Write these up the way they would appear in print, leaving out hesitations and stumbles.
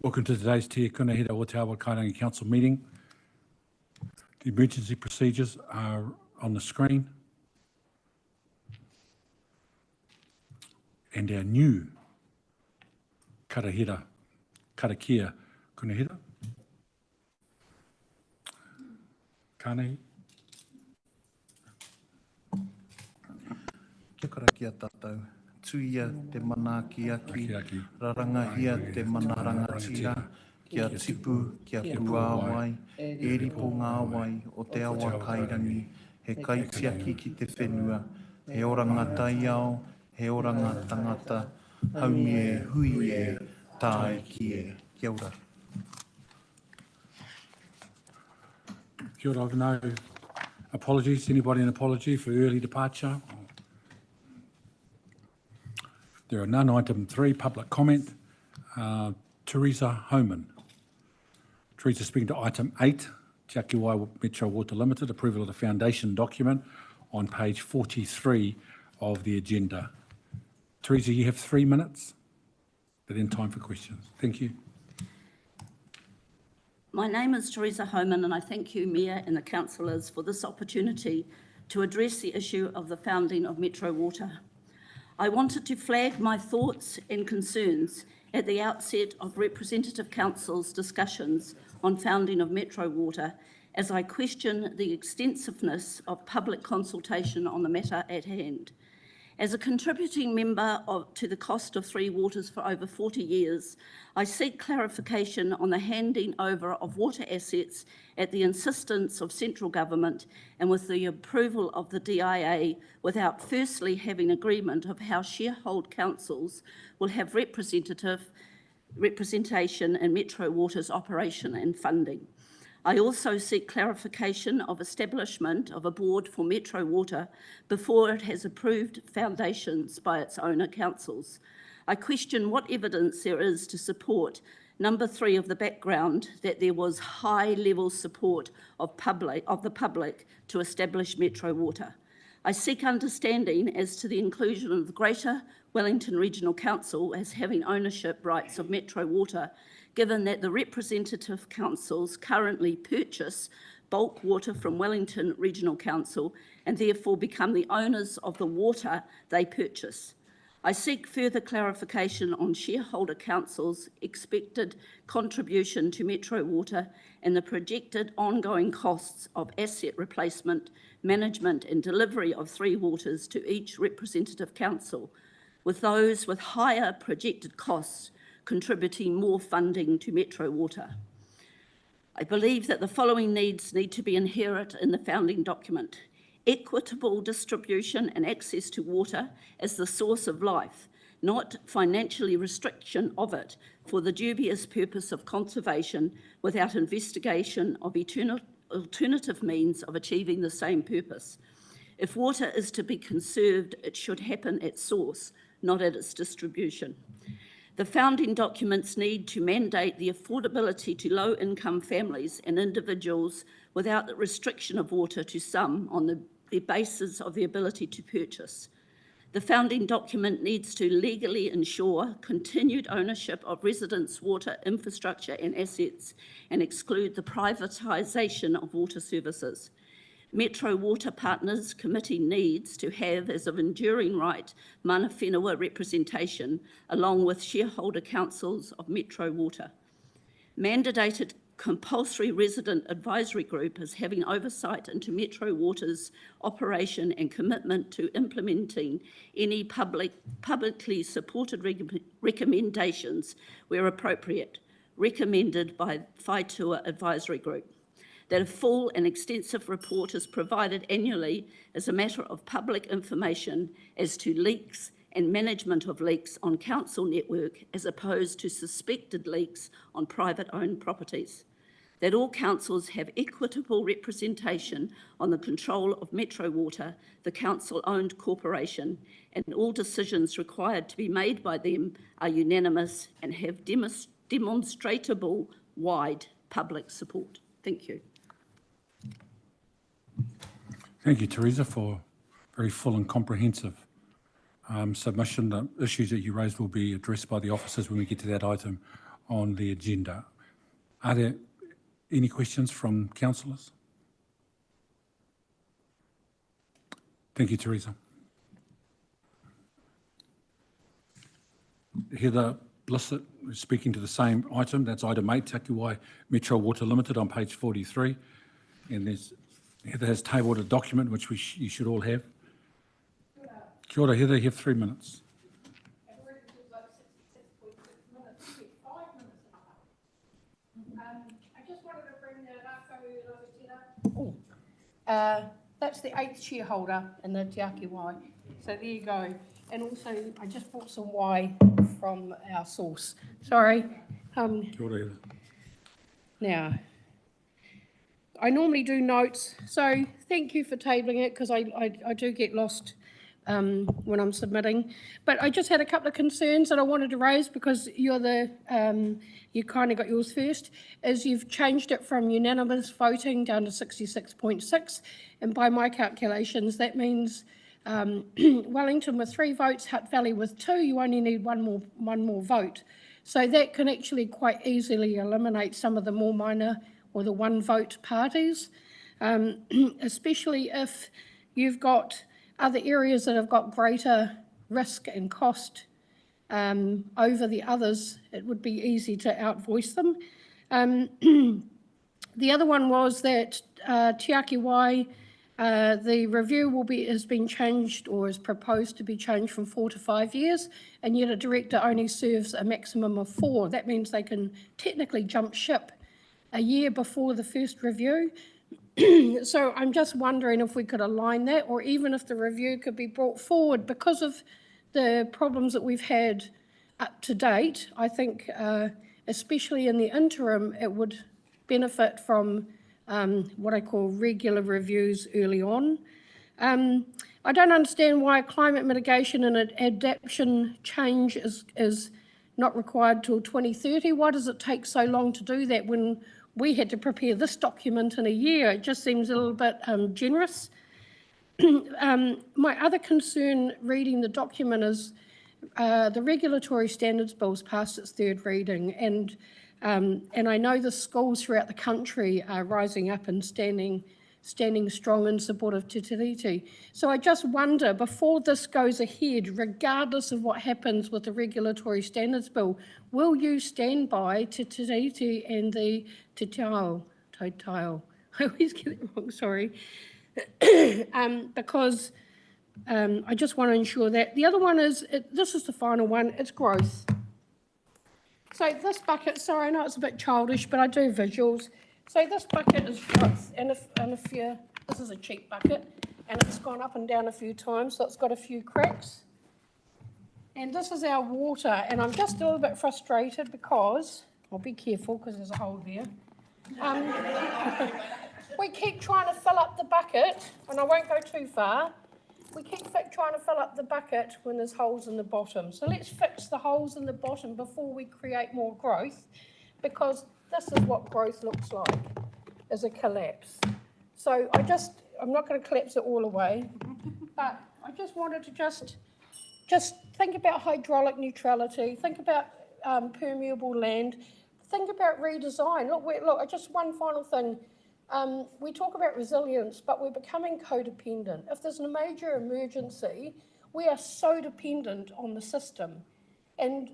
Welcome to today's Te Kunihira o Te Awa Kairangi Council meeting. The emergency procedures are on the screen. And our new karakia kunihira. Kānei. Kia karakia tātou. Tuia te mana ki aki, rarangahia te mana rangatira, kia tipu, kia puāwai, e ripo ngā wai o te awa kairangi, he kaitiaki ki te whenua, he oranga taiao, he oranga tangata, haumi e, hui e, tāe ki e. Kia ora. Kia ora, no apologies. Anybody an apology for early departure? There are none. Item 3, public comment. Teresa Homan. Teresa speaking to item 8, Te Akiwai Metro Water Limited, approval of the foundation document on page 43 of the agenda. Teresa, you have 3 minutes, but then time for questions. Thank you. My name is Teresa Homan and I thank you, Mayor and the councillors, for this opportunity to address the issue of the founding of Metro Water. I wanted to flag my thoughts and concerns at the outset of Representative Council's discussions on founding of Metro Water as I question the extensiveness of public consultation on the matter at hand. As a contributing member to the cost of Three Waters for over 40 years, I seek clarification on the handing over of water assets at the insistence of central government and with the approval of the DIA without firstly having agreement of how shareholder councils will have representation in Metro Water's operation and funding. I also seek clarification of establishment of a board for Metro Water before it has approved foundations by its owner councils. I question what evidence there is to support number 3 of the background that there was high-level support of the public to establish Metro Water. I seek understanding as to the inclusion of the Greater Wellington Regional Council as having ownership rights of Metro Water, given that the representative councils currently purchase bulk water from Wellington Regional Council and therefore become the owners of the water they purchase. I seek further clarification on shareholder councils' expected contribution to Metro Water and the projected ongoing costs of asset replacement, management and delivery of Three Waters to each representative council, with those with higher projected costs contributing more funding to Metro Water. I believe that the following needs need to be inherent in the founding document: equitable distribution and access to water as the source of life, not financially restriction of it for the dubious purpose of conservation without investigation of alternative means of achieving the same purpose. If water is to be conserved, it should happen at source, not at its distribution. The founding documents need to mandate the affordability to low-income families and individuals without the restriction of water to some on the basis of the ability to purchase. The founding document needs to legally ensure continued ownership of residents' water infrastructure and assets and exclude the privatisation of water services. Metro Water Partners Committee needs to have, as of enduring right, mana whenua representation, along with shareholder councils of Metro Water. Mandated compulsory resident advisory group is having oversight into Metro Water's operation and commitment to implementing any publicly supported recommendations where appropriate, recommended by Whaitua Advisory Group. That a full and extensive report is provided annually as a matter of public information as to leaks and management of leaks on council network as opposed to suspected leaks on private-owned properties. That all councils have equitable representation on the control of Metro Water, the council-owned corporation, and all decisions required to be made by them are unanimous and have demonstrable wide public support. Thank you. Thank you, Teresa, for very full and comprehensive submission. The issues that you raised will be addressed by the officers when we get to that item on the agenda. Are there any questions from councillors? Thank you, Teresa. Heather Blissett is speaking to the same item. That's item 8, Te Aki Wai Metro Water Limited on page 43. And Heather has tabled a document which you should all have. Kia ora, Heather, you have 3 minutes. I just wanted to bring that up. That's the 8th shareholder in the Te Aki Wai. So there you go. And also, I just brought some wai from our source. Sorry. Kia ora, Heather. Now, I normally do notes, so thank you for tabling it, because I do get lost when I'm submitting. But I just had a couple of concerns that I wanted to raise, because you kind of got yours first, is you've changed it from unanimous voting down to 66.6, and by my calculations, that means Wellington with 3 votes, Hutt Valley with 2, you only need one more vote. So that can actually quite easily eliminate some of the more minor or the one vote parties, especially if you've got other areas that have got greater risk and cost over the others. It would be easy to outvoice them. The other one was that Te Aki Wai, the review has been changed, or is proposed to be changed, from 4 to 5 years, and yet a director only serves a maximum of 4. That means they can technically jump ship a year before the first review. So I'm just wondering if we could align that, or even if the review could be brought forward because of the problems that we've had up to date. I think, especially in the interim, it would benefit from what I call regular reviews early on. I don't understand why climate mitigation and adaptation change is not required till 2030. Why does it take so long to do that when we had to prepare this document in a year? It just seems a little bit generous. My other concern reading the document is the Regulatory Standards Bill's passed its 3rd reading, and I know the schools throughout the country are rising up and standing strong in support of Te Tiriti. So I just wonder, before this goes ahead, regardless of what happens with the Regulatory Standards Bill, will you stand by Te Tiriti and the Te Tao? I always get it wrong, sorry. Because I just want to ensure that. The other one is, this is the final one, it's growth. So this bucket, sorry, I know it's a bit childish, but I do visuals. So this bucket is growth, and if you, this is a cheap bucket, and it's gone up and down a few times, so it's got a few cracks. And this is our water, and I'm just a little bit frustrated because, I'll be careful because there's a hole there. We keep trying to fill up the bucket, and I won't go too far. We keep trying to fill up the bucket when there's holes in the bottom. So let's fix the holes in the bottom before we create more growth, because this is what growth looks like, is a collapse. So I'm not going to collapse it all away, but I just wanted to just think about hydraulic neutrality, think about permeable land, think about redesign. Look, just one final thing. We talk about resilience, but we're becoming codependent. If there's a major emergency, we are so dependent on the system. And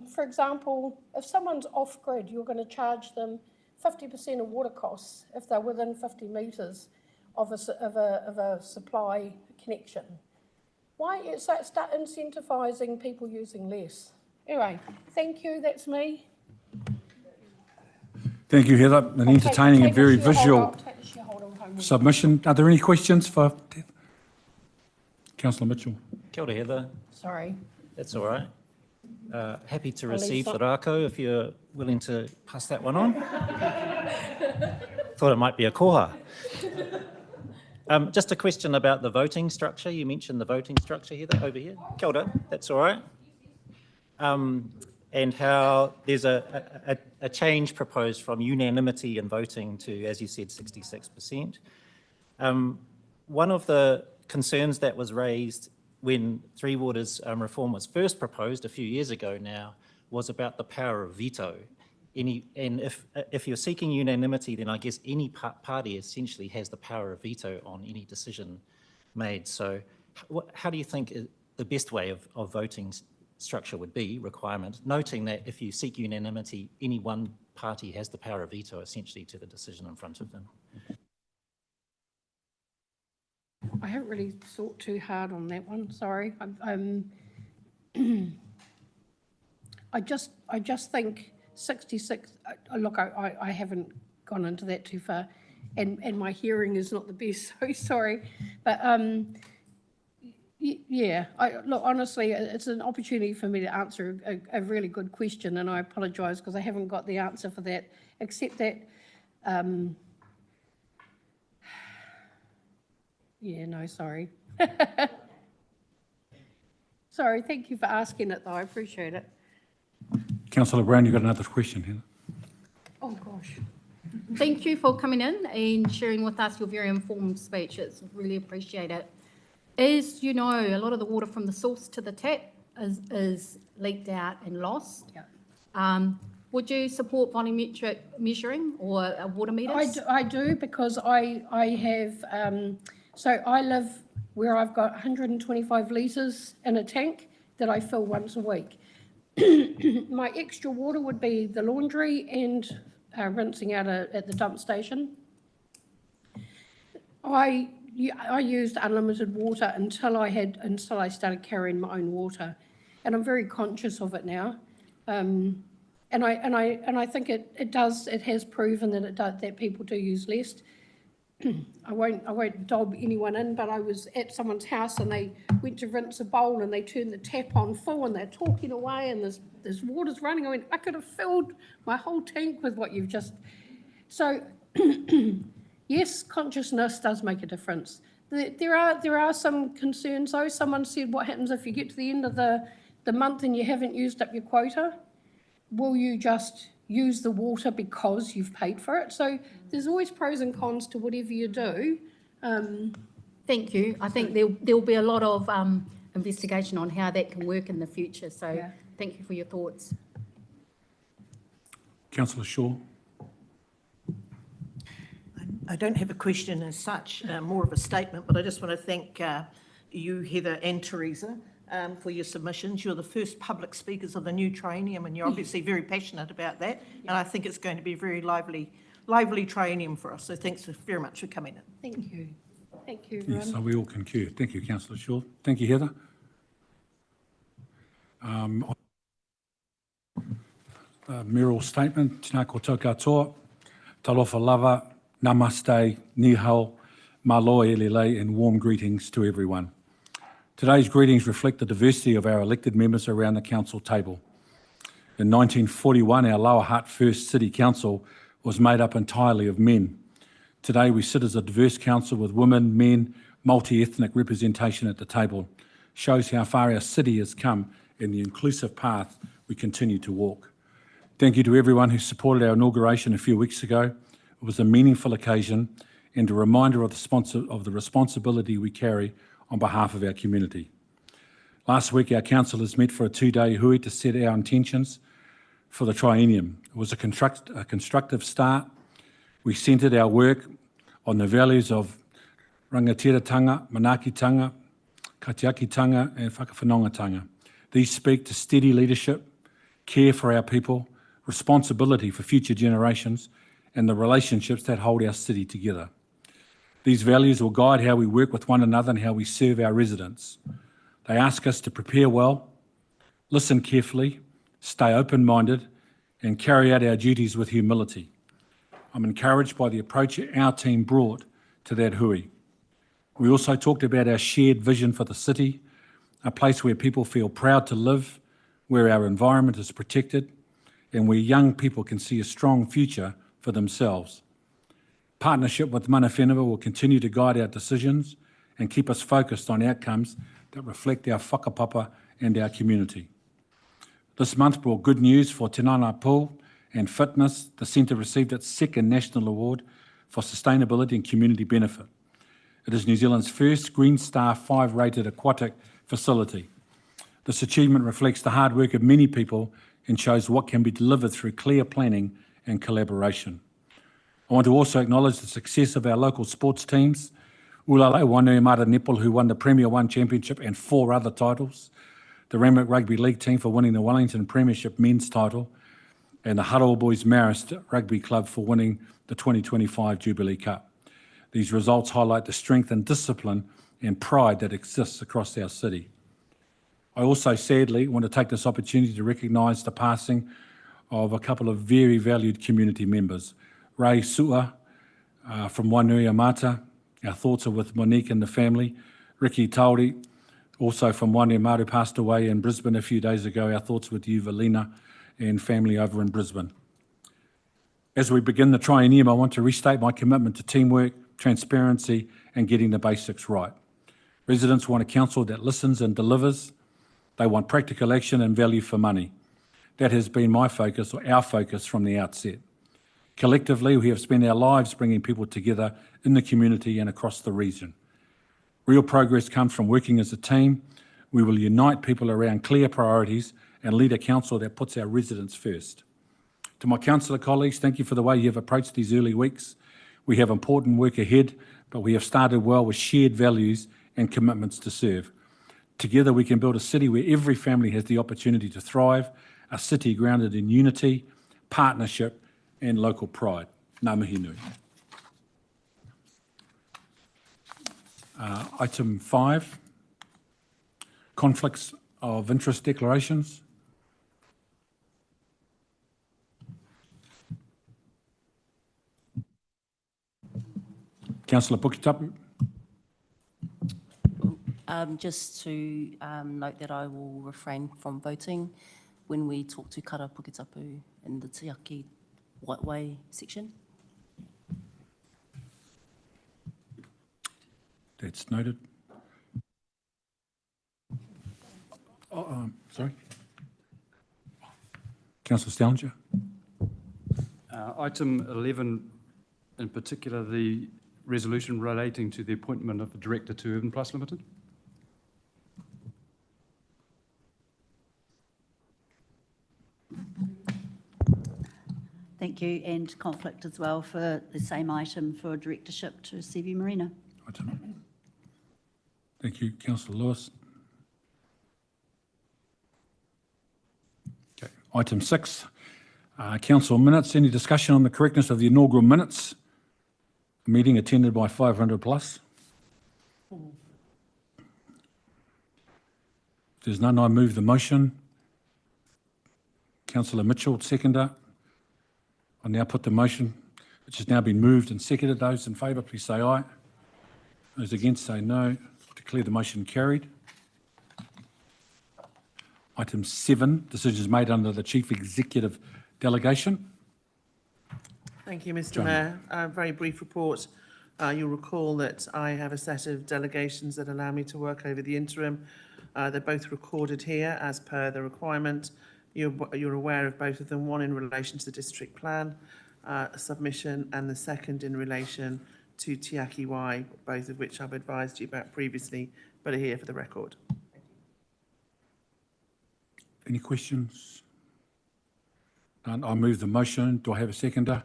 for example, if someone's off grid, you're going to charge them 50% of water costs if they're within 50 metres of a supply connection. Why start incentivising people using less? Anyway, thank you, that's me. Thank you, Heather. An entertaining and very visual submission. Are there any questions for Councillor Mitchell? Kia ora, Heather. Sorry. That's all right. Happy to receive the rako if you're willing to pass that one on. Thought it might be a koha. Just a question about the voting structure. You mentioned the voting structure, Heather, over here. Kia ora, that's all right. And how there's a change proposed from unanimity in voting to, as you said, 66%. One of the concerns that was raised when Three Waters reform was first proposed a few years ago now was about the power of veto. And if you're seeking unanimity, then I guess any party essentially has the power of veto on any decision made. So how do you think the best way of voting structure would be, requirement, noting that if you seek unanimity, any one party has the power of veto essentially to the decision in front of them? I haven't really thought too hard on that one, sorry. I just think 66, look, I haven't gone into that too far, and my hearing is not the best, so sorry. But yeah, look, honestly, it's an opportunity for me to answer a really good question, and I apologise because I haven't got the answer for that, except that, yeah, no, sorry. Sorry, thank you for asking it though, I appreciate it. Councillor Brown, you've got another question here. Oh, gosh. Thank you for coming in and sharing with us your very informed speech. It's really appreciate it. As you know, a lot of the water from the source to the tap is leaked out and lost. Yeah. Would you support volumetric measuring or water meters? I do because I have, so I live where I've got 125 litres in a tank that I fill once a week. My extra water would be the laundry and rinsing out at the dump station. I used unlimited water until I started carrying my own water, and I'm very conscious of it now. And I think it has proven that people do use less. I won't dob anyone in, but I was at someone's house and they went to rinse a bowl and they turned the tap on full and they're talking away and there's water's running. I went, I could have filled my whole tank with what you've just. So yes, consciousness does make a difference. There are some concerns though. Someone said, what happens if you get to the end of the month and you haven't used up your quota? Will you just use the water because you've paid for it? So there's always pros and cons to whatever you do. Thank you. I think there'll be a lot of investigation on how that can work in the future. So Yeah. Thank you for your thoughts. Councillor Shaw. I don't have a question as such, more of a statement, but I just want to thank you, Heather and Teresa, for your submissions. You're the first public speakers of the new triennium, and you're obviously very passionate about that. And I think it's going to be a very lively triennium for us. So thanks very much for coming in. Thank you. Thank you, everyone. Yes, so we all concur. Thank you, Councillor Shaw. Thank you, Heather. Mural statement, tēnā koutou katoa, talofa lava, namaste, ni hao, malo e lelei, and warm greetings to everyone. Today's greetings reflect the diversity of our elected members around the council table. In 1941, our Lower Hutt First City Council was made up entirely of men. Today, we sit as a diverse council with women, men, multi-ethnic representation at the table. Shows how far our city has come in the inclusive path we continue to walk. Thank you to everyone who supported our inauguration a few weeks ago. It was a meaningful occasion and a reminder of the responsibility we carry on behalf of our community. Last week, our councillors met for a 2-day hui to set our intentions for the triennium. It was a constructive start. We centred our work on the values of rangatiratanga, manakitanga, katiakitanga, and whakawhanongatanga. These speak to steady leadership, care for our people, responsibility for future generations, and the relationships that hold our city together. These values will guide how we work with one another and how we serve our residents. They ask us to prepare well, listen carefully, stay open-minded, and carry out our duties with humility. I'm encouraged by the approach our team brought to that hui. We also talked about our shared vision for the city, a place where people feel proud to live, where our environment is protected, and where young people can see a strong future for themselves. Partnership with Mana Whenua will continue to guide our decisions and keep us focused on outcomes that reflect our whakapapa and our community. This month brought good news for Te Nana Pool and Fitness. The centre received its second national award for sustainability and community benefit. It is New Zealand's first Green Star 5-rated aquatic facility. This achievement reflects the hard work of many people and shows what can be delivered through clear planning and collaboration. I want to also acknowledge the success of our local sports teams, Ulala Wainuiomata Netball, who won the Premier 1 Championship and 4 other titles, the Randwick Rugby League team for winning the Wellington Premiership men's title, and the Huddle Boys Marist Rugby Club for winning the 2025 Jubilee Cup. These results highlight the strength and discipline and pride that exists across our city. I also sadly want to take this opportunity to recognise the passing of a couple of very valued community members. Ray Sua from Wainuiomata, our thoughts are with Monique and the family. Ricky Tauri, also from Wainuiomata, who passed away in Brisbane a few days ago. Our thoughts with you, Valina, and family over in Brisbane. As we begin the triennium, I want to restate my commitment to teamwork, transparency, and getting the basics right. Residents want a council that listens and delivers. They want practical action and value for money. That has been my focus, or our focus, from the outset. Collectively, we have spent our lives bringing people together in the community and across the region. Real progress comes from working as a team. We will unite people around clear priorities and lead a council that puts our residents first. To my councillor colleagues, thank you for the way you have approached these early weeks. We have important work ahead, but we have started well with shared values and commitments to serve. Together we can build a city where every family has the opportunity to thrive, a city grounded in unity, partnership and local pride. Ngā mihi nui. Item 5, conflicts of interest declarations. Councillor Pukitapu. Just to note that I will refrain from voting when we talk to Kara Pukitapu in the Tiaki Whiteway section. That's noted. Sorry. Councillor Stallinger. Item 11, in particular, the resolution relating to the appointment of the director to Urban Plus Limited. Thank you, and conflict as well for the same item for directorship to CV Marina. Item. Thank you, Councillor Lewis. Okay. Item 6, council minutes. Any discussion on the correctness of the inaugural minutes? Meeting attended by 500 plus. If there's none, I move the motion. Councillor Mitchell, seconder. I now put the motion, which has now been moved and seconded. Those in favour, please say aye. Those against, say no. Declare the motion carried. Item 7, decisions made under the Chief Executive Delegation. Thank you, Mr. John. Mayor. A very brief report. You'll recall that I have a set of delegations that allow me to work over the interim. They're both recorded here as per the requirement. You're aware of both of them, one in relation to the district plan submission and the second in relation to Tiaki Y, both of which I've advised you about previously, but are here for the record. Any questions? None. I move the motion. Do I have a seconder?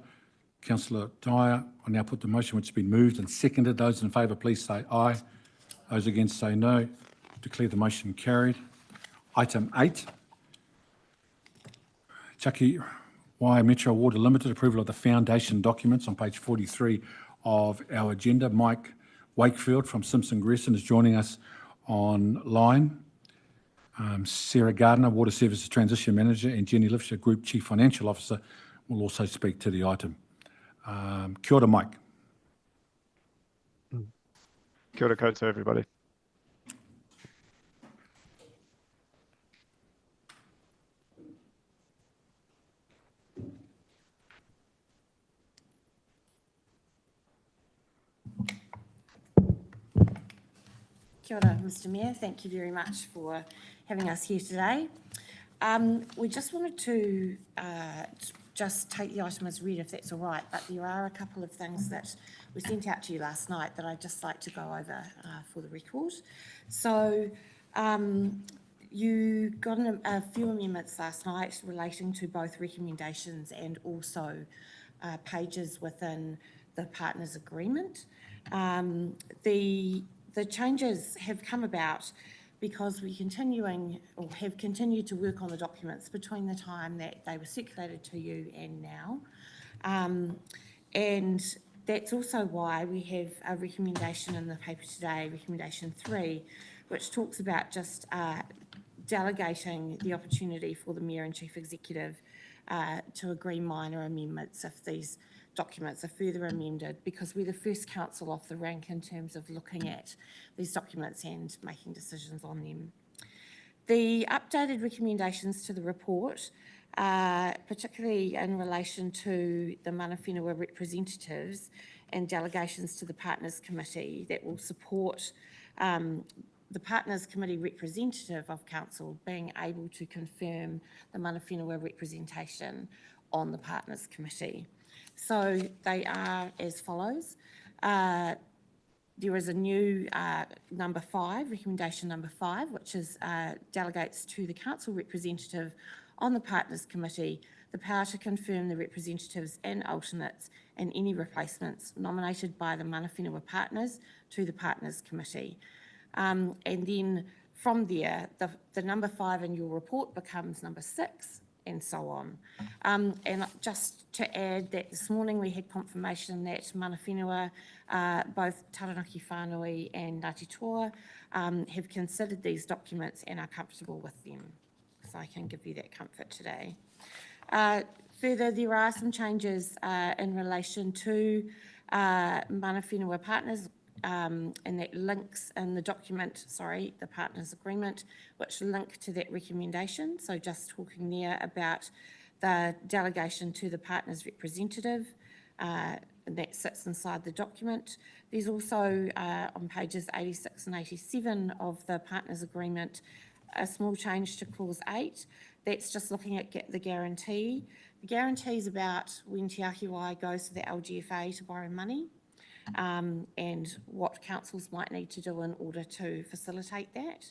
Councillor Dyer. I now put the motion which has been moved and seconded. Those in favour, please say aye. Those against, say no. Declare the motion carried. Item 8. Chucky Y Metro Water Limited, approval of the foundation documents on page 43 of our agenda. Mike Wakefield from Simpson Gresson is joining us online. Sarah Gardner, Water Services Transition Manager, and Jenny Lifsher, Group Chief Financial Officer, will also speak to the item. Kia ora, Mike. Kia ora koutou, everybody. Kia ora, Mr. Mayor. Thank you very much for having us here today. We just wanted to just take the item as read, if that's all right, but there are a couple of things that were sent out to you last night that I'd just like to go over for the record. So You got a few amendments last night relating to both recommendations and also pages within the partners' agreement. The changes have come about because we have continued to work on the documents between the time that they were circulated to you and now. And that's also why we have a recommendation in the paper today, recommendation 3, which talks about just delegating the opportunity for the Mayor and Chief Executive to agree minor amendments if these documents are further amended, because we're the first council off the rank in terms of looking at these documents and making decisions on them. The updated recommendations to the report, particularly in relation to the mana whenua representatives and delegations to the Partners Committee that will support the Partners Committee representative of Council being able to confirm the mana whenua representation on the Partners Committee. So they are as follows. There is a new number 5, recommendation number 5, which is delegates to the Council representative on the Partners Committee the power to confirm the representatives and alternates and any replacements nominated by the mana whenua partners to the Partners Committee. And then from there, the number 5 in your report becomes number 6, and so on. And just to add that this morning we had confirmation that mana whenua, both Taranaki Whānui and Ngāti Toa, have considered these documents and are comfortable with them. So I can give you that comfort today. Further, there are some changes in relation to mana whenua partners, and that links in the document, the partners agreement, which link to that recommendation. So just talking there about the delegation to the partners representative, and that sits inside the document. There's also on pages 86 and 87 of the partners agreement, a small change to clause 8. That's just looking at the guarantee. The guarantee is about when Te Āki Wai goes to the LGFA to borrow money, and what councils might need to do in order to facilitate that.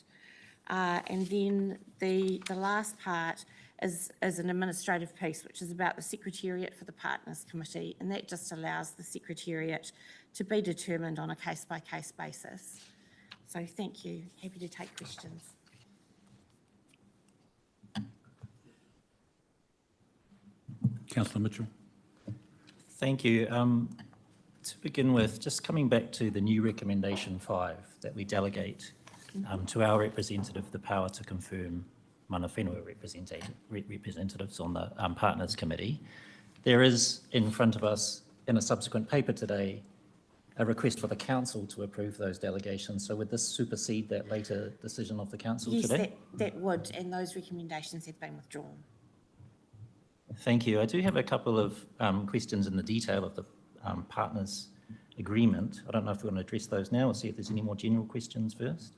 And then the last part is an administrative piece, which is about the Secretariat for the Partners Committee, and that just allows the Secretariat to be determined on a case-by-case basis. So thank you. Happy to take questions. Councillor Mitchell. Thank you. To begin with, just coming back to the new recommendation 5, that we delegate to our representative the power to confirm mana whenua representatives on the Partners Committee. There is in front of us in a subsequent paper today a request for the council to approve those delegations. So would this supersede that later decision of the council today? Yes, that would, and those recommendations have been withdrawn. Thank you. I do have a couple of questions in the detail of the partners agreement. I don't know if we want to address those now or see if there's any more general questions first.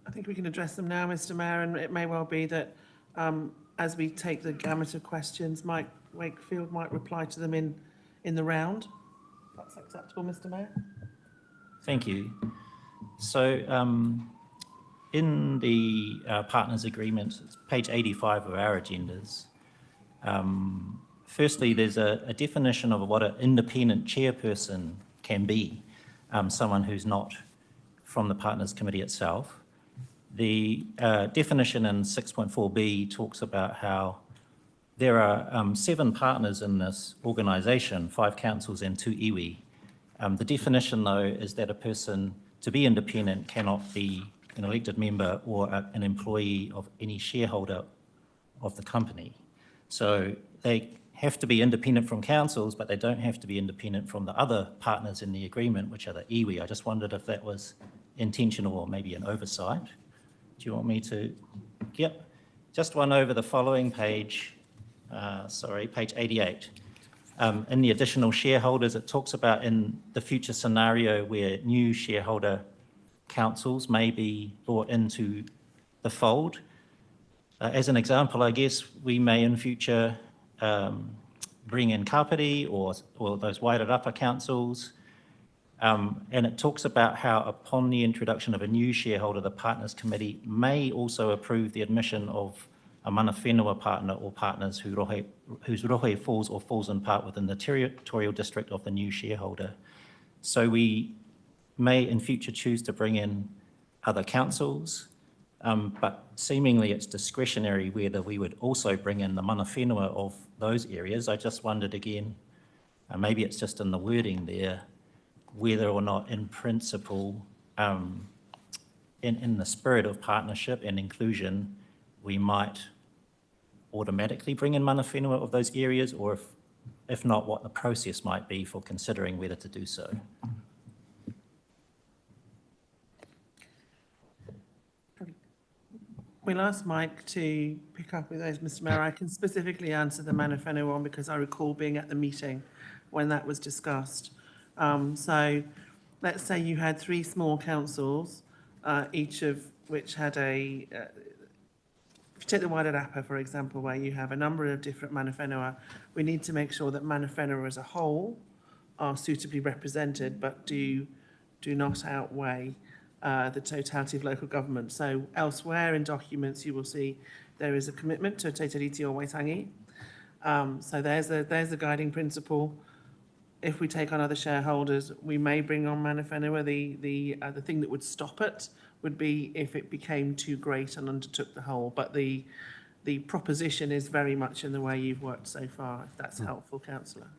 I think we can address them now, Mr. Mayor, and it may well be that as we take the gamut of questions, Mike Wakefield might reply to them in the round. That's acceptable, Mr. Mayor. Thank you. So in the partners agreement, it's page 85 of our agendas. Firstly, there's a definition of what an independent chairperson can be, someone who's not from the Partners Committee itself. The definition in 6.4b talks about how there are 7 partners in this organisation, 5 councils and 2 iwi. The definition, though, is that a person, to be independent, cannot be an elected member or an employee of any shareholder of the company. So they have to be independent from councils, but they don't have to be independent from the other partners in the agreement, which are the iwi. I just wondered if that was intentional or maybe an oversight. Do you want me to? Yep. Just one over the following page, page 88. In the additional shareholders, it talks about in the future scenario where new shareholder councils may be brought into the fold. As an example, I guess we may in future bring in Kapiti or those wider upper councils. And it talks about how upon the introduction of a new shareholder, the Partners Committee may also approve the admission of a mana whenua partner or partners whose rohe falls in part within the territorial district of the new shareholder. So we may in future choose to bring in other councils, but seemingly it's discretionary whether we would also bring in the mana whenua of those areas. I just wondered again, maybe it's just in the wording there, whether or not in principle, in the spirit of partnership and inclusion, we might automatically bring in mana whenua of those areas, or if not, what the process might be for considering whether to do so. We'll ask Mike to pick up with those, Mr. Mayor. I can specifically answer the mana whenua one because I recall being at the meeting when that was discussed. So let's say you had 3 small councils, each of which had a, if you take the Wairarapa, for example, where you have a number of different mana whenua, we need to make sure that mana whenua as a whole are suitably represented, but do not outweigh the totality of local government. So elsewhere in documents, you will see there is a commitment to Te Tiriti o Waitangi. So there's a guiding principle. If we take on other shareholders, we may bring on mana whenua. The thing that would stop it would be if it became too great and undertook the whole. But the proposition is very much in the way you've worked so far, if that's helpful, Councillor.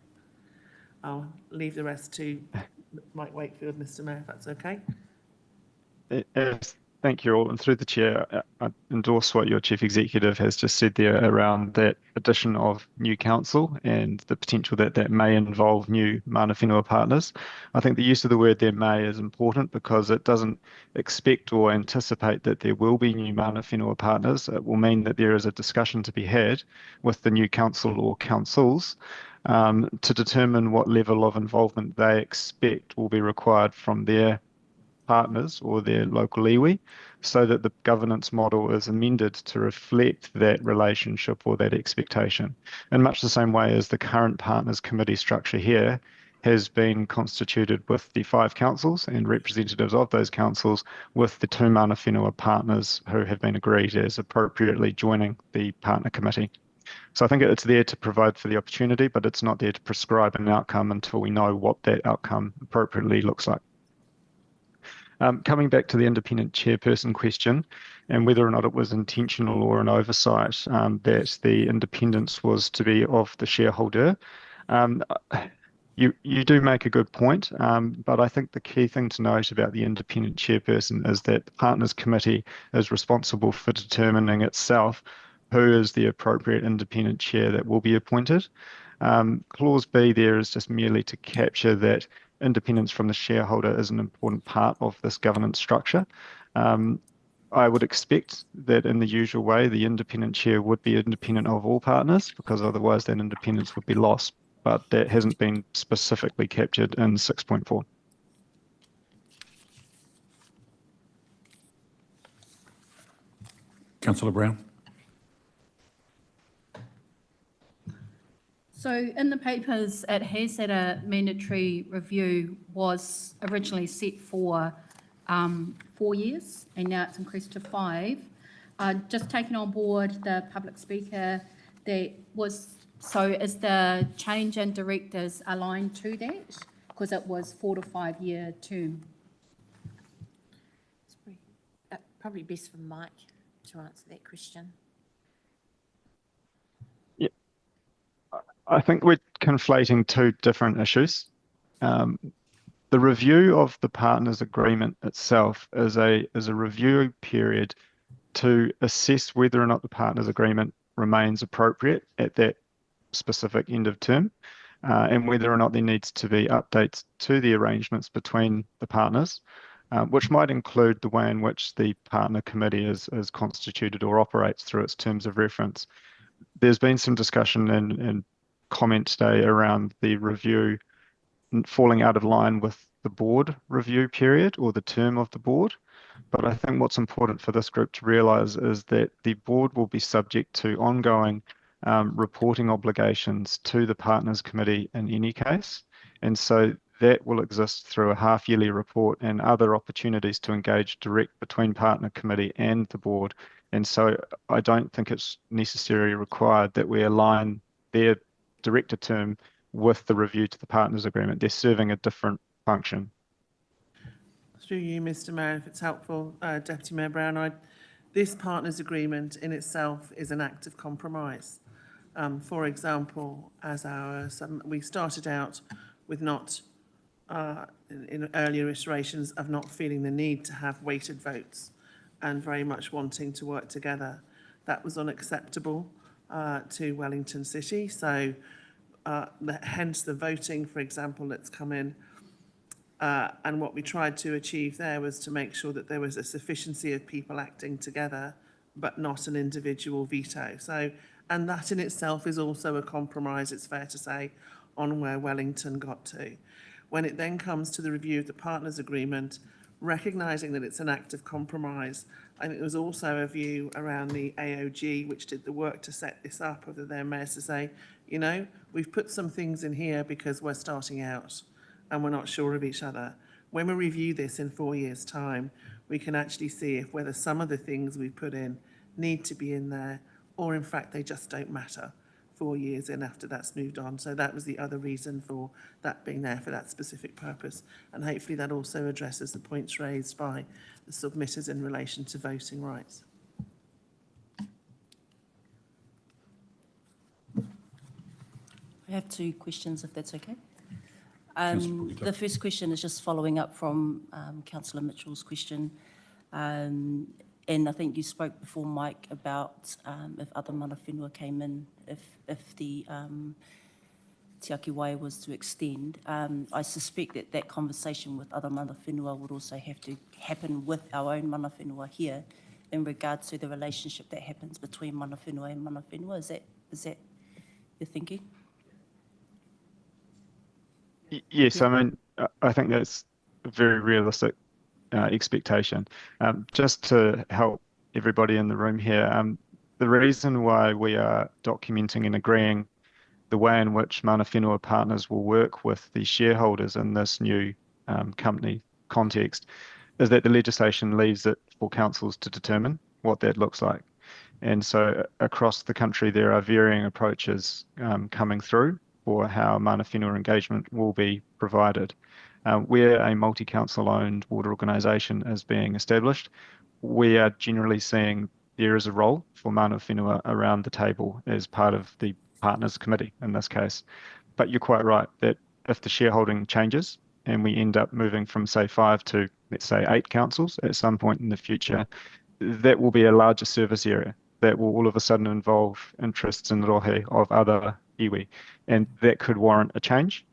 I'll leave the rest to Mike Wakefield, Mr. Mayor, if that's okay. Yes, thank you all. And through the chair, I endorse what your chief executive has just said there around that addition of new council and the potential that that may involve new mana whenua partners. I think the use of the word there may is important because it doesn't expect or anticipate that there will be new mana whenua partners. It will mean that there is a discussion to be had with the new council or councils to determine what level of involvement they expect will be required from their partners or their local iwi, so that the governance model is amended to reflect that relationship or that expectation. In much the same way as the current Partners Committee structure here has been constituted with the 5 councils and representatives of those councils with the 2 mana whenua partners who have been agreed as appropriately joining the Partner Committee. So I think it's there to provide for the opportunity, but it's not there to prescribe an outcome until we know what that outcome appropriately looks like. Coming back to the independent chairperson question and whether or not it was intentional or an oversight that the independence was to be of the shareholder, you do make a good point, but I think the key thing to note about the independent chairperson is that the Partners Committee is responsible for determining itself who is the appropriate independent chair that will be appointed. Clause B there is just merely to capture that independence from the shareholder is an important part of this governance structure. I would expect that in the usual way, the independent chair would be independent of all partners because otherwise that independence would be lost, but that hasn't been specifically captured in 6.4. Councillor Brown. So in the papers, it has that a mandatory review was originally set for 4 years, and now it's increased to 5. Just taking on board the public speaker that was, so is the change in directors aligned to that? Because it was 4 to 5 year term. It's probably best for Mike to answer that question. I think we're conflating 2 different issues. The review of the partners agreement itself is a review period to assess whether or not the partners agreement remains appropriate at that specific end of term, and whether or not there needs to be updates to the arrangements between the partners, which might include the way in which the partner committee is constituted or operates through its terms of reference. There's been some discussion and comment today around the review falling out of line with the board review period or the term of the board. But I think what's important for this group to realise is that the board will be subject to ongoing reporting obligations to the Partners Committee in any case. And so that will exist through a half-yearly report and other opportunities to engage direct between partner committee and the board. And so I don't think it's necessarily required that we align their director term with the review to the partners agreement. They're serving a different function. Through you, Mr. Mayor, if it's helpful, Deputy Mayor Brown, this partners agreement in itself is an act of compromise. For example, we started out with not, in earlier iterations, of not feeling the need to have weighted votes and very much wanting to work together. That was unacceptable to Wellington City. So hence the voting, for example, that's come in. And what we tried to achieve there was to make sure that there was a sufficiency of people acting together, but not an individual veto. So, and that in itself is also a compromise, it's fair to say, on where Wellington got to. When it then comes to the review of the partners agreement, recognising that it's an act of compromise, I think there was also a view around the AOG, which did the work to set this up, of their mayors to say, you know, we've put some things in here because we're starting out and we're not sure of each other. When we review this in 4 years' time, we can actually see if whether some of the things we put in need to be in there, or in fact they just don't matter 4 years in after that's moved on. So that was the other reason for that being there for that specific purpose. And hopefully that also addresses the points raised by the submitters in relation to voting rights. I have 2 questions, if that's okay. Councillor Pukekohe. The first question is just following up from Councillor Mitchell's question. And I think you spoke before, Mike, about if other mana whenua came in, if the Te Aki Wai was to extend. I suspect that that conversation with other mana whenua would also have to happen with our own mana whenua here in regards to the relationship that happens between mana whenua and mana whenua. Is that your thinking? Yes, I mean, I think that's a very realistic expectation. Just to help everybody in the room here, the reason why we are documenting and agreeing the way in which mana whenua partners will work with the shareholders in this new company context is that the legislation leaves it for councils to determine what that looks like. And so across the country, there are varying approaches coming through for how mana whenua engagement will be provided. Where a multi-council owned water organisation is being established, we are generally seeing there is a role for mana whenua around the table as part of the partners committee in this case. But you're quite right that if the shareholding changes and we end up moving from say 5 to let's say 8 councils at some point in the future, that will be a larger service area that will all of a sudden involve interests in rohe of other iwi, and that could warrant a change.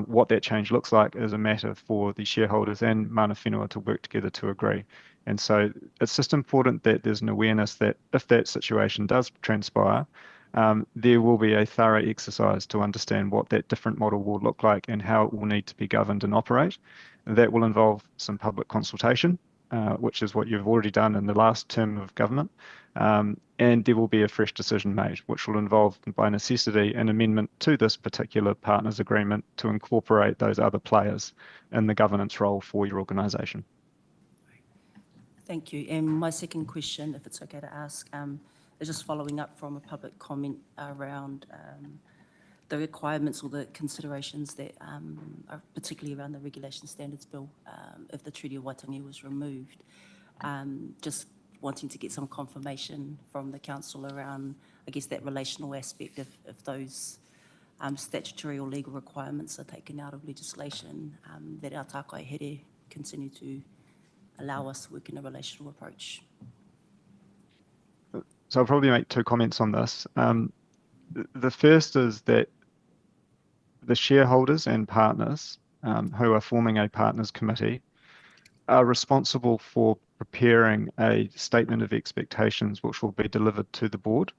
What that change looks like is a matter for the shareholders and mana whenua to work together to agree. And so it's just important that there's an awareness that if that situation does transpire, there will be a thorough exercise to understand what that different model will look like and how it will need to be governed and operate. That will involve some public consultation, which is what you've already done in the last term of government. And there will be a fresh decision made, which will involve, by necessity, an amendment to this particular partners agreement to incorporate those other players in the governance role for your organisation. Thank you. And my second question, if it's okay to ask, is just following up from a public comment around the requirements or the considerations that are particularly around the Regulation Standards Bill, if the Treaty of Waitangi was removed. Just wanting to get some confirmation from the council around, I guess, that relational aspect if those statutory or legal requirements are taken out of legislation, that our tākai here continue to allow us to work in a relational approach. So I'll probably make 2 comments on this. The first is that the shareholders and partners who are forming a partners committee are responsible for preparing a statement of expectations which will be delivered to the board.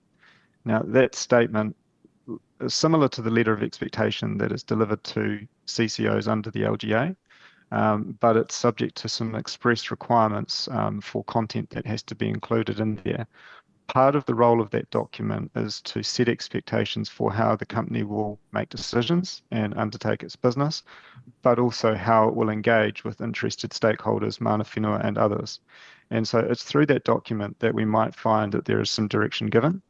Now, that statement is similar to the letter of expectation that is delivered to CCOs under the LGA, but it's subject to some express requirements for content that has to be included in there. part of the role of that document is to set expectations for how the company will make decisions and undertake its business, but also how it will engage with interested stakeholders, mana whenua and others. And so it's through that document that we might find that there is some direction given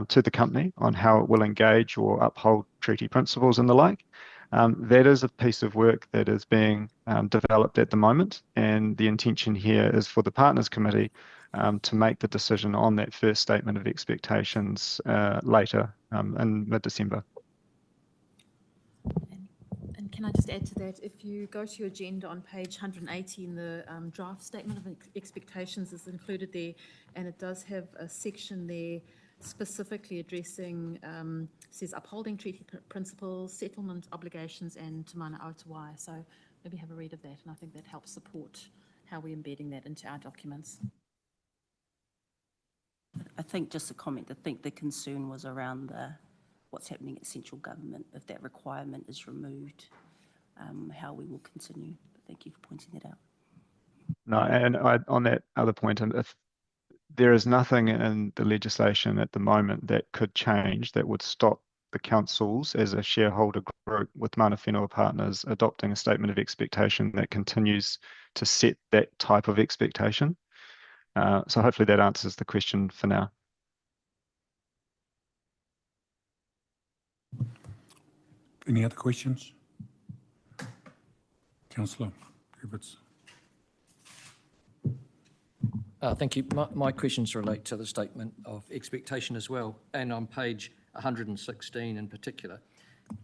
to the company on how it will engage or uphold treaty principles and the like. That is a piece of work that is being developed at the moment, and the intention here is for the Partners Committee to make the decision on that first statement of expectations later in mid-December. And can I just add to that, if you go to your agenda on page 180 in the draft statement of expectations is included there, and it does have a section there specifically addressing, says upholding treaty principles, settlement obligations, and Te Mana Aotearoa. So maybe have a read of that, and I think that helps support how we're embedding that into our documents. I think just a comment, I think the concern was around what's happening at central government. If that requirement is removed, how we will continue. But thank you for pointing that out. No, and on that other point, and if there is nothing in the legislation at the moment that could change that would stop the councils as a shareholder group with mana whenua partners adopting a statement of expectation that continues to set that type of expectation. So hopefully that answers the question for now. Any other questions? Councillor Griffiths. Thank you. My questions relate to the statement of expectation as well, and on page 116 in particular.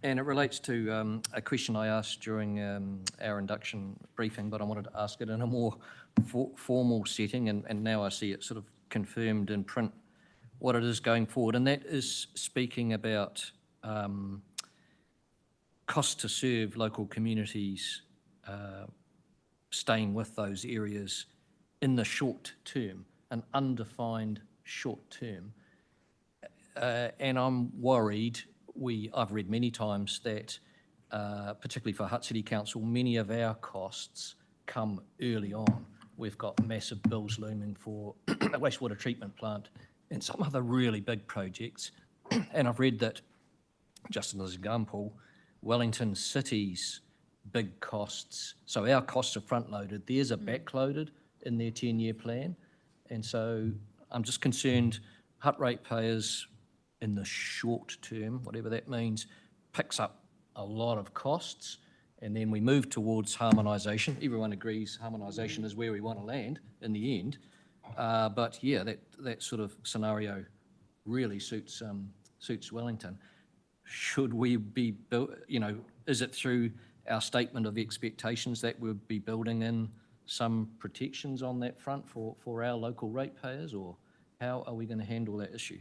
And it relates to a question I asked during our induction briefing, but I wanted to ask it in a more formal setting, and now I see it sort of confirmed in print what it is going forward, and that is speaking about cost to serve local communities staying with those areas in the short term, an undefined short term. And I'm worried, I've read many times that, particularly for Hutt City Council, many of our costs come early on. We've got massive bills looming for a wastewater treatment plant and some other really big projects. And I've read that, just as an example, Wellington City's big costs, so our costs are front-loaded, theirs are back-loaded in their 10-year plan. And so I'm just concerned Hutt ratepayers in the short term, whatever that means, picks up a lot of costs, and then we move towards harmonisation. Everyone agrees harmonisation is where we want to land in the end. But yeah, that sort of scenario really suits Wellington. Should we be, is it through our statement of expectations that we'll be building in some protections on that front for our local ratepayers, or how are we going to handle that issue?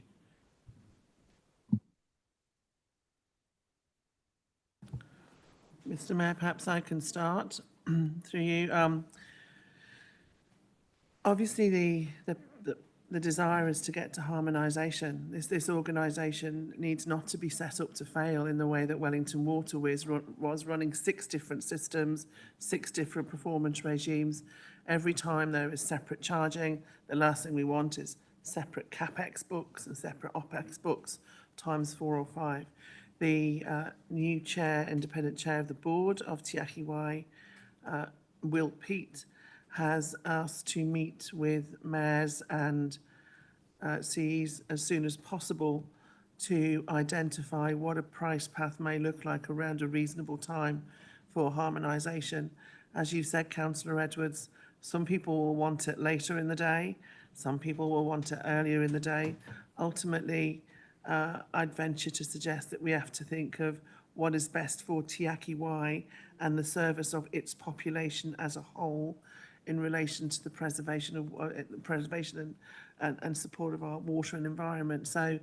Mr. Mayor, perhaps I can start through you. Obviously, the desire is to get to harmonisation. This organisation needs not to be set up to fail in the way that Wellington Water was running 6 different systems, 6 different performance regimes. Every time there is separate charging, the last thing we want is separate CapEx books and separate OpEx books times 4 or 5. The new independent chair of the board of Te Ahi Wai, Will Peat, has asked to meet with mayors and CEs as soon as possible to identify what a price path may look like around a reasonable time for harmonisation. As you said, Councillor Edwards, some people will want it later in the day, some people will want it earlier in the day. Ultimately, I'd venture to suggest that we have to think of what is best for Te Ahi Wai and the service of its population as a whole in relation to the preservation and support of our water and environment. So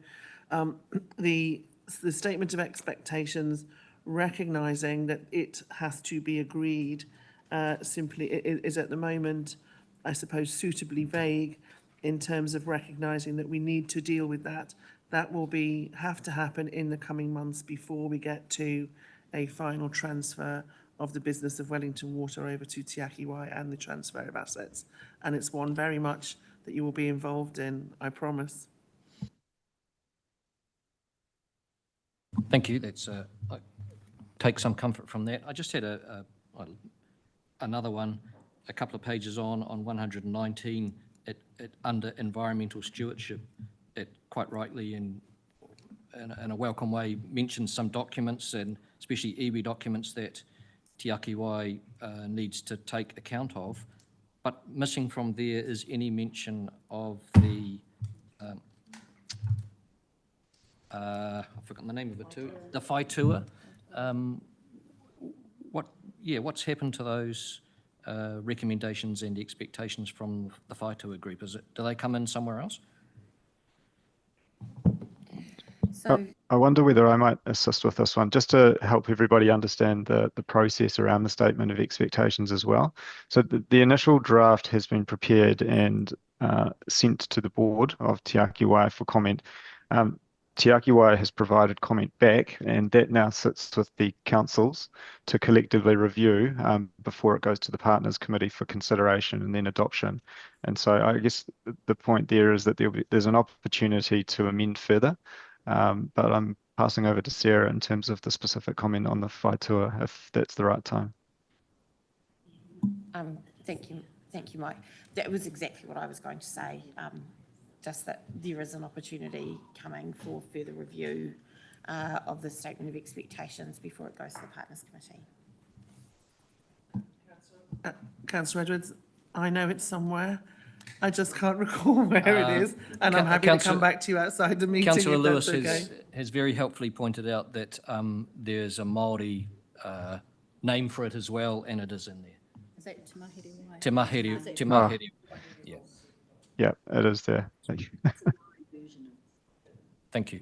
the statement of expectations, recognising that it has to be agreed, simply is at the moment, I suppose, suitably vague in terms of recognising that we need to deal with that. That will have to happen in the coming months before we get to a final transfer of the business of Wellington Water over to Te Ahi Wai and the transfer of assets. And it's one very much that you will be involved in, I promise. Thank you. That's I take some comfort from that. I just had another one, a couple of pages on 119, under environmental stewardship. It quite rightly in a welcome way mentions some documents, and especially iwi documents, that Te Aki Wai needs to take account of. But missing from there is any mention of the I've forgotten the name of it too. The Whaitua. What's happened to those recommendations and expectations from the Whaitua group? Do they come in somewhere else? So, I wonder whether I might assist with this one, just to help everybody understand the process around the statement of expectations as well. So the initial draft has been prepared and sent to the board of Te Aki Wai for comment. Te Aki Wai has provided comment back, and that now sits with the councils to collectively review before it goes to the Partners Committee for consideration and then adoption. And so I guess the point there is that there's an opportunity to amend further. But I'm passing over to Sarah in terms of the specific comment on the Whaitua, if that's the right time. thank you, Mike. That was exactly what I was going to say. Just that there is an opportunity coming for further review of the statement of expectations before it goes to the Partners Committee. Councillor Edwards, I know it's somewhere. I just can't recall where it is, and I'm happy to come back to you outside the meeting. Councillor if Lewis that's okay. has very helpfully pointed out that there's a Māori name for it as well, and it is in there. Is that Te Mahere Wai? Te Mahere, Te Mahere. Yeah. Yeah, it is there. Thank you. Thank you.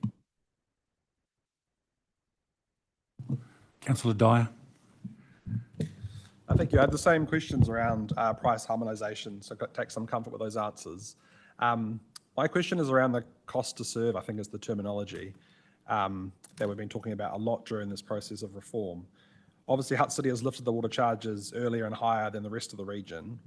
Councillor Dyer. Thank you. I had the same questions around price harmonisation, so take some comfort with those answers. My question is around the cost to serve, I think is the terminology that we've been talking about a lot during this process of reform. Obviously, Hutt City has lifted the water charges earlier and higher than the rest of the region.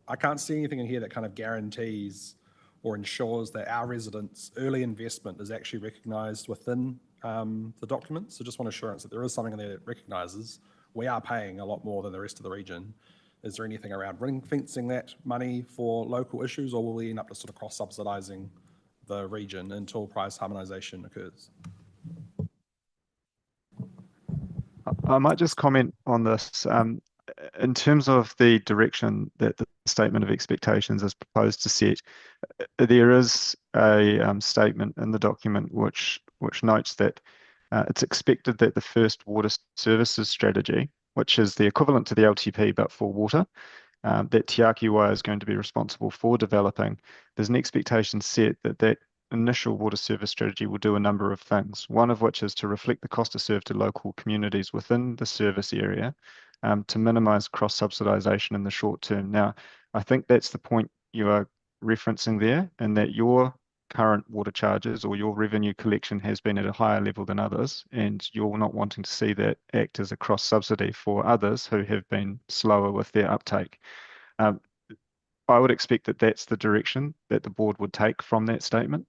I can't see anything in here that kind of guarantees or ensures that our residents' early investment is actually recognised within the document. So just want assurance that there is something in there that recognises we are paying a lot more than the rest of the region. Is there anything around ring fencing that money for local issues, or will we end up just sort of cross-subsidising the region until price harmonisation occurs? I might just comment on this. In terms of the direction that the statement of expectations is proposed to set, there is a statement in the document which notes that it's expected that the first water services strategy, which is the equivalent to the LTP but for water, that Te Aki Wai is going to be responsible for developing. There's an expectation set that initial water service strategy will do a number of things, one of which is to reflect the cost to serve to local communities within the service area, to minimise cross-subsidisation in the short term. Now, I think that's the point you are referencing there, and that your current water charges or your revenue collection has been at a higher level than others, and you're not wanting to see that act as a cross-subsidy for others who have been slower with their uptake. I would expect that that's the direction that the board would take from that statement,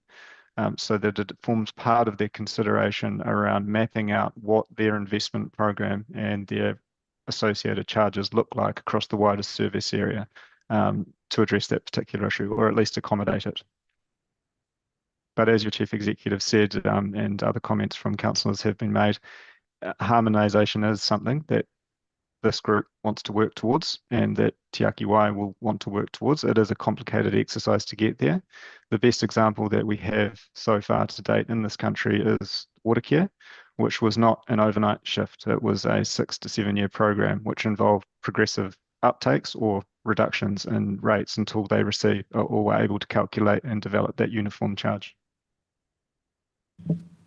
so that it forms part of their consideration around mapping out what their investment program and their associated charges look like across the wider service area, to address that particular issue, or at least accommodate it. But as your Chief Executive said, and other comments from councillors have been made, harmonisation is something that this group wants to work towards, and that Te Aki Wai will want to work towards. It is a complicated exercise to get there. The best example that we have so far to date in this country is Watercare, which was not an overnight shift. It was a 6 to 7 year program, which involved progressive uptakes or reductions in rates until they receive or were able to calculate and develop that uniform charge.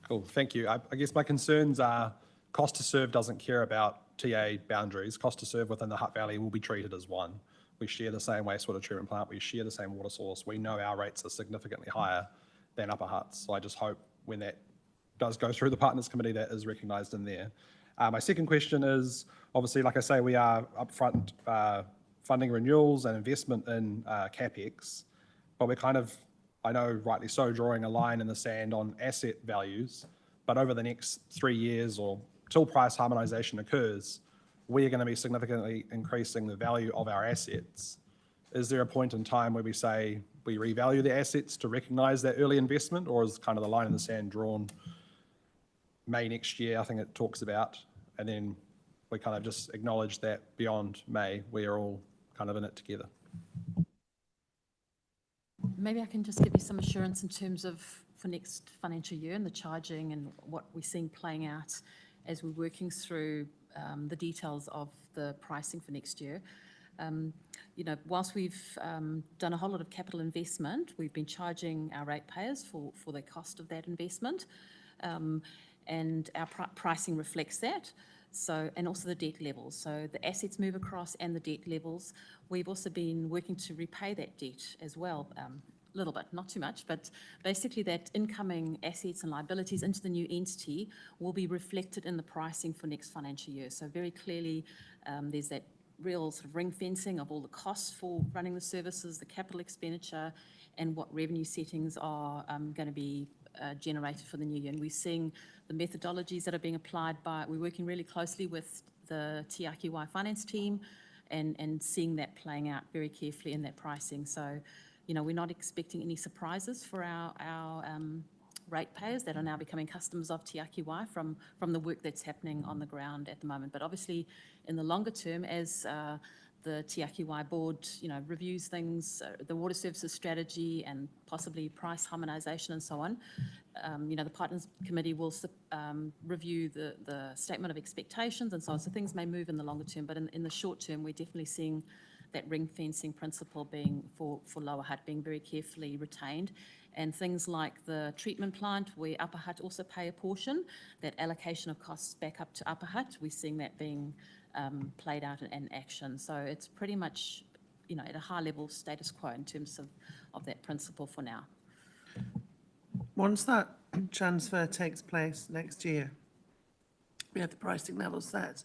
Cool, thank you. I guess my concerns are cost to serve doesn't care about TA boundaries. Cost to serve within the Hutt Valley will be treated as one. We share the same wastewater treatment plant, we share the same water source. We know our rates are significantly higher than Upper Hutt. So I just hope when that does go through the Partners Committee, that is recognised in there. My second question is, obviously, like I say, we are upfront funding renewals and investment in CapEx, but we're kind of, I know rightly so, drawing a line in the sand on asset values but over the next 3 years or till price harmonisation occurs, we are going to be significantly increasing the value of our assets. Is there a point in time where we say we revalue the assets to recognise that early investment, or is kind of the line in the sand drawn May next year, I think it talks about, and then we kind of just acknowledge that beyond May, we are all kind of in it together? Maybe I can just give you some assurance in terms of for next financial year and the charging and what we're seeing playing out as we're working through the details of the pricing for next year. Whilst we've done a whole lot of capital investment, we've been charging our ratepayers for the cost of that investment, and our pricing reflects that. So, and also the debt levels. So the assets move across and the debt levels. We've also been working to repay that debt as well, a little bit, not too much, but basically that incoming assets and liabilities into the new entity will be reflected in the pricing for next financial year. So very clearly, there's that real sort of ring fencing of all the costs for running the services, the capital expenditure, and what revenue settings are going to be generated for the new year. And we're seeing the methodologies that are being applied we're working really closely with the Te Aki Wai finance team and seeing that playing out very carefully in that pricing. So, we're not expecting any surprises for our ratepayers that are now becoming customers of Te Aki Wai from the work that's happening on the ground at the moment. But obviously, in the longer term, as the Te Aki Wai board, reviews things, the water services strategy and possibly price harmonisation and so on, the Partners Committee will review the statement of expectations and so on. So things may move in the longer term, but in the short term, we're definitely seeing that ring fencing principle being for Lower Hutt being very carefully retained. And things like the treatment plant, where Upper Hutt also pay a portion, that allocation of costs back up to Upper Hutt, we're seeing that being played out in action. So it's pretty much, at a high level status quo in terms of that principle for now. Once that transfer takes place next year, we have the pricing level set.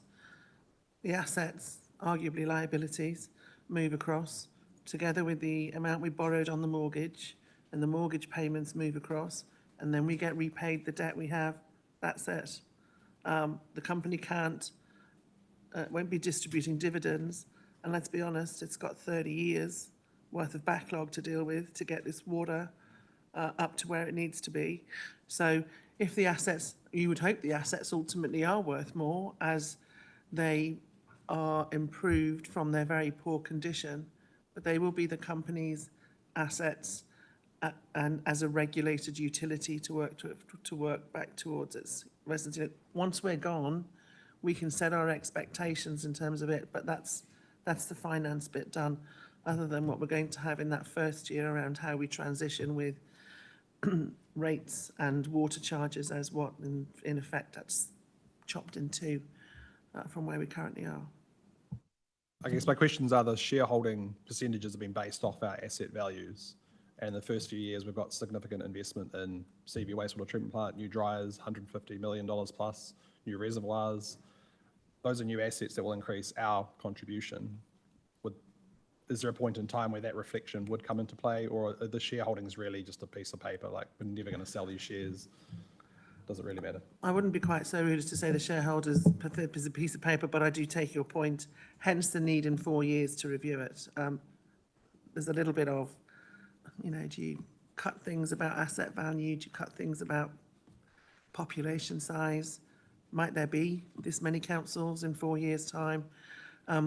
The assets, arguably liabilities, move across together with the amount we borrowed on the mortgage, and the mortgage payments move across, and then we get repaid the debt we have. That's it. The company won't be distributing dividends, and let's be honest, it's got 30 years worth of backlog to deal with to get this water up to where it needs to be. So if the assets, you would hope the assets ultimately are worth more as they are improved from their very poor condition, but they will be the company's assets and as a regulated utility to work back towards its residents. Once we're gone, we can set our expectations in terms of it, but that's the finance bit done, other than what we're going to have in that first year around how we transition with rates and water charges as what, in effect, that's chopped in two from where we currently are. I guess my questions are, the shareholding percentages have been based off our asset values. And the first few years, we've got significant investment in Seaview Wastewater Treatment Plant, new dryers, $150 million plus, new reservoirs. Those are new assets that will increase our contribution. Is there a point in time where that reflection would come into play, or are the shareholdings really just a piece of paper, like we're never going to sell these shares? Does it really matter? I wouldn't be quite so rude as to say the shareholders is a piece of paper, but I do take your point, hence the need in 4 years to review it. There's a little bit of, do you cut things about asset value? Do you cut things about population size? Might there be this many councils in 4 years' time?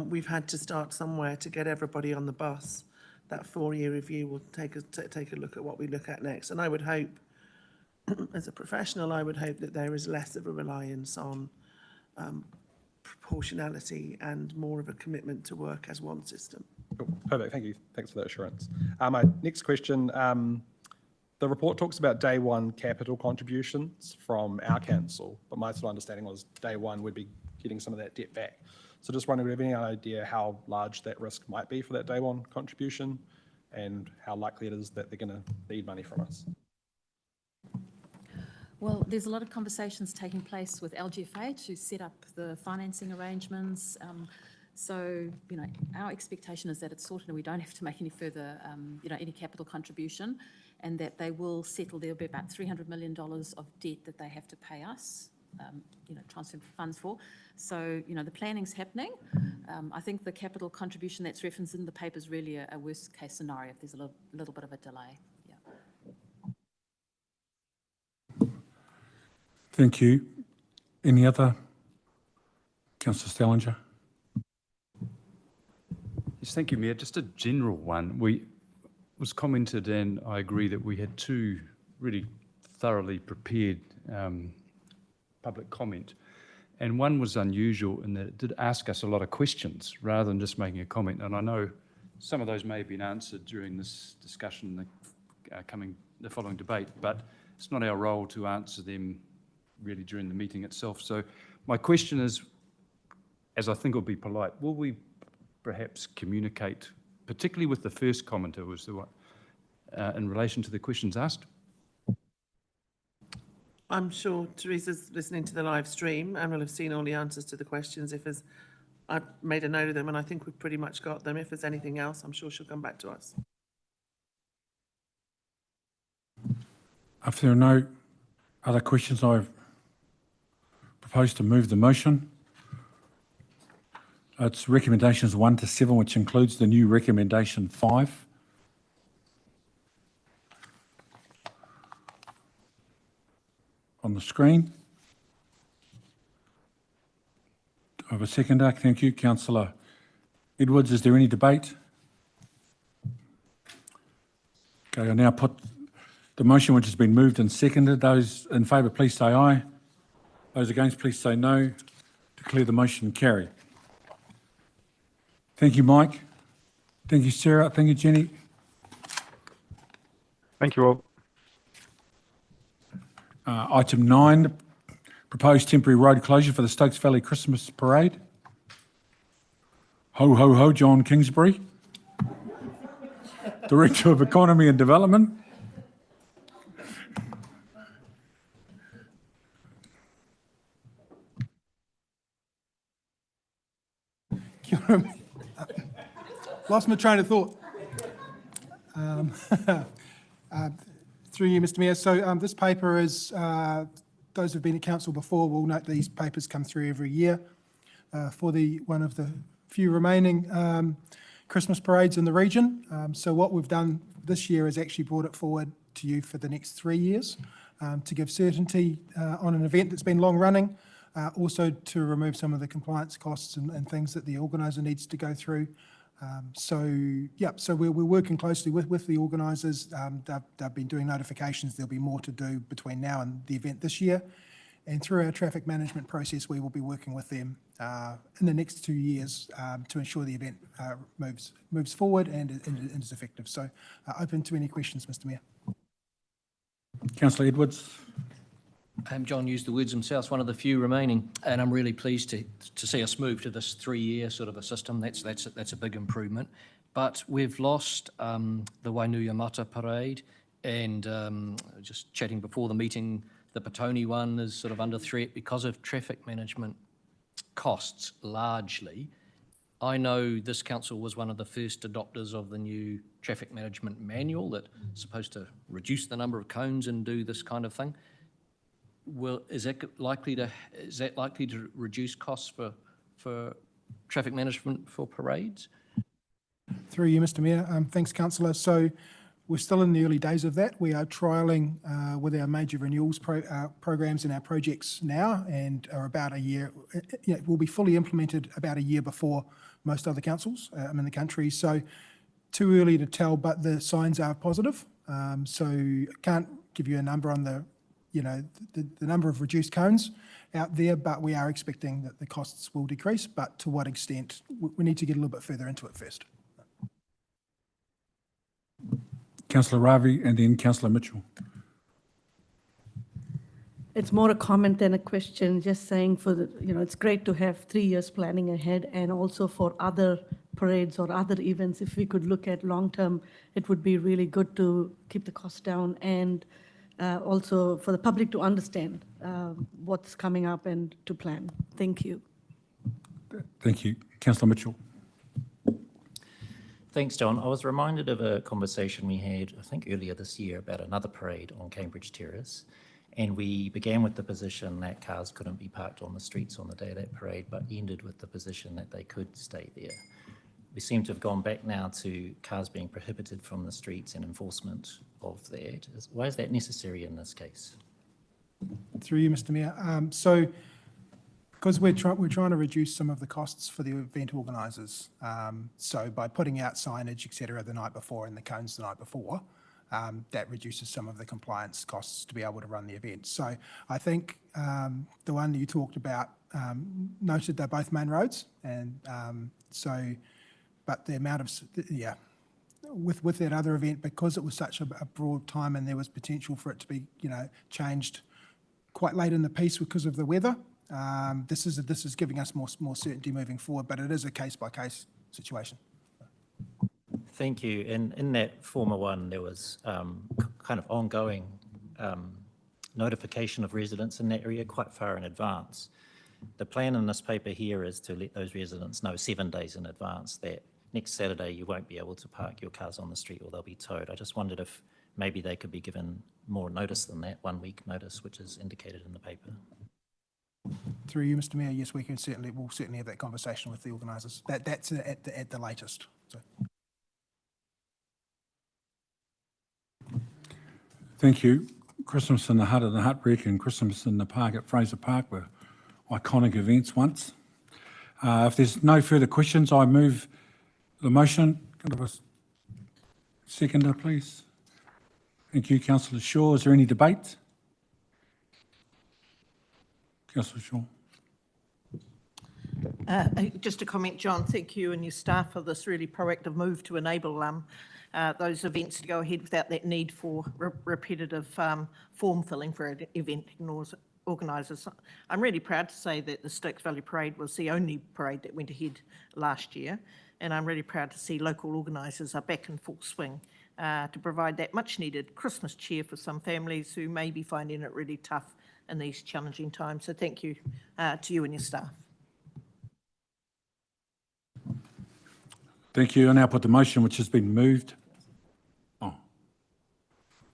We've had to start somewhere to get everybody on the bus. That 4-year review will take a look at what we look at next. And I would hope, as a professional, I would hope that there is less of a reliance on proportionality and more of a commitment to work as one system. Cool. Perfect. Thank you. Thanks for that assurance. My next question, the report talks about day one capital contributions from our council, but my sort of understanding was day one would be getting some of that debt back. So just wondering, do you have any idea how large that risk might be for that day one contribution and how likely it is that they're going to need money from us? Well, there's a lot of conversations taking place with LGFA to set up the financing arrangements. So, our expectation is that it's sorted and we don't have to make any further, any capital contribution. and that they will settle. There'll be about $300 million of debt that they have to pay us, transfer funds for. So, the planning's happening. I think the capital contribution that's referenced in the paper is really a worst case scenario if there's a little bit of a delay. Yeah. Thank you. Any other? Councillor Stellinger. Yes, thank you, Mayor. Just a general one. Was commented, and I agree that we had two really thoroughly prepared public comment. And one was unusual in that it did ask us a lot of questions rather than just making a comment. And I know some of those may have been answered during this discussion, the following debate, but it's not our role to answer them really during the meeting itself. So my question is, as I think will be polite, will we perhaps communicate, particularly with the first commenter, was the one, in relation to the questions asked? I'm sure Teresa's listening to the live stream and will have seen all the answers to the questions. I've made a note of them, and I think we've pretty much got them. If there's anything else, I'm sure she'll come back to us. If there are no other questions, I propose to move the motion. It's recommendations 1 to 7, which includes the new recommendation 5. On the screen. Do I have a seconder? Thank you. Councillor Edwards, is there any debate? Okay, I now put the motion which has been moved and seconded. Those in favour, please say aye. Those against, please say no. Declare the motion carried. Thank you, Mike. Thank you, Sarah. Thank you, Jenny. Thank you all. Item 9, proposed temporary road closure for the Stokes Valley Christmas Parade. Ho, ho, ho, John Kingsbury, Director of Economy and Development. Lost my train of thought. Through you, Mr. Mayor. So this paper is, those who've been at council before will note these papers come through every year for one of the few remaining Christmas parades in the region. So what we've done this year is actually brought it forward to you for the next 3 years to give certainty on an event that's been long running, also to remove some of the compliance costs and things that the organiser needs to go through. So we're working closely with the organisers. They've been doing notifications. There'll be more to do between now and the event this year. And through our traffic management process, we will be working with them in the next 2 years to ensure the event moves forward and is effective. So open to any questions, Mr. Mayor. Councillor Edwards. John used the words himself, one of the few remaining, and I'm really pleased to see us move to this 3-year sort of a system. That's a big improvement. But we've lost the Wainuiomata parade, and just chatting before the meeting, the Petone one is sort of under threat because of traffic management costs largely. I know this council was one of the first adopters of the new traffic management manual that's supposed to reduce the number of cones and do this kind of thing. Is that likely to reduce costs for traffic management for parades? Through you, Mr. Mayor. Thanks, Councillor. So we're still in the early days of that. We are trialling with our major renewals programs and our projects now, and are about a year. Will be fully implemented about a year before most other councils in the country. So too early to tell, but the signs are positive. So can't give you a number on the number of reduced cones out there, but we are expecting that the costs will decrease. But to what extent, we need to get a little bit further into it first. Councillor Ravi and then Councillor Mitchell. It's more a comment than a question, just saying it's great to have 3 years planning ahead, and also for other parades or other events, if we could look at long term, it would be really good to keep the costs down, and also for the public to understand what's coming up and to plan. Thank you. Thank you. Councillor Mitchell. Thanks, John. I was reminded of a conversation we had, I think earlier this year, about another parade on Cambridge Terrace. And we began with the position that cars couldn't be parked on the streets on the day of that parade, but ended with the position that they could stay there. We seem to have gone back now to cars being prohibited from the streets and enforcement of that. Why is that necessary in this case? Through you, Mr. Mayor. So, because we're trying to reduce some of the costs for the event organisers. So by putting out signage, et cetera, the night before and the cones the night before, that reduces some of the compliance costs to be able to run the event. So I think the one you talked about noted they're both main roads, and but the amount of, with that other event, because it was such a broad time and there was potential for it to be, changed quite late in the piece because of the weather. This is giving us more certainty moving forward, but it is a case-by-case situation. Thank you. And in that former one, there was kind of ongoing notification of residents in that area quite far in advance. The plan in this paper here is to let those residents know 7 days in advance that next Saturday you won't be able to park your cars on the street or they'll be towed. I just wondered if maybe they could be given more notice than that, 1 week notice, which is indicated in the paper. Through you, Mr. Mayor, yes, we'll certainly have that conversation with the organisers. That's at the latest. So. Thank you. Christmas in the Hut at the Hut Wreck and Christmas in the Park at Fraser Park were iconic events once. If there's no further questions, I move the motion. Can I have a seconder, please? Thank you, Councillor Shaw. Is there any debate? Councillor Shaw. Just a comment, John, thank you and your staff for this really proactive move to enable those events to go ahead without that need for repetitive form filling for event organisers. I'm really proud to say that the Stokes Valley Parade was the only parade that went ahead last year, and I'm really proud to see local organisers are back in full swing to provide that much needed Christmas cheer for some families who may be finding it really tough in these challenging times. So thank you to you and your staff. Thank you. I now put the motion which has been moved. Oh,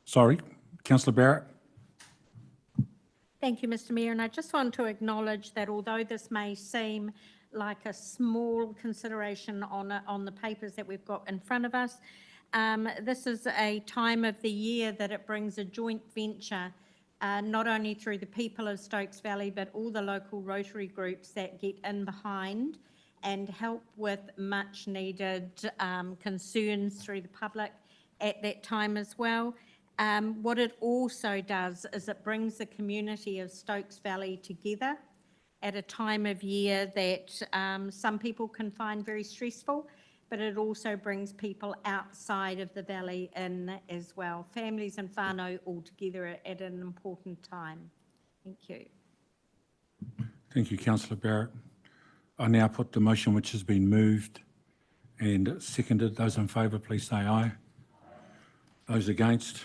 sorry, Councillor Barrett. Thank you, Mr. Mayor. And I just want to acknowledge that although this may seem like a small consideration on the papers that we've got in front of us, this is a time of the year that it brings a joint venture, not only through the people of Stokes Valley, but all the local Rotary groups that get in behind and help with much needed concerns through the public at that time as well. What it also does is it brings the community of Stokes Valley together at a time of year that some people can find very stressful, but it also brings people outside of the valley in as well, families and whānau all together at an important time. Thank you. Thank you, Councillor Barrett. I now put the motion which has been moved and seconded. Those in favour, please say aye. Those against,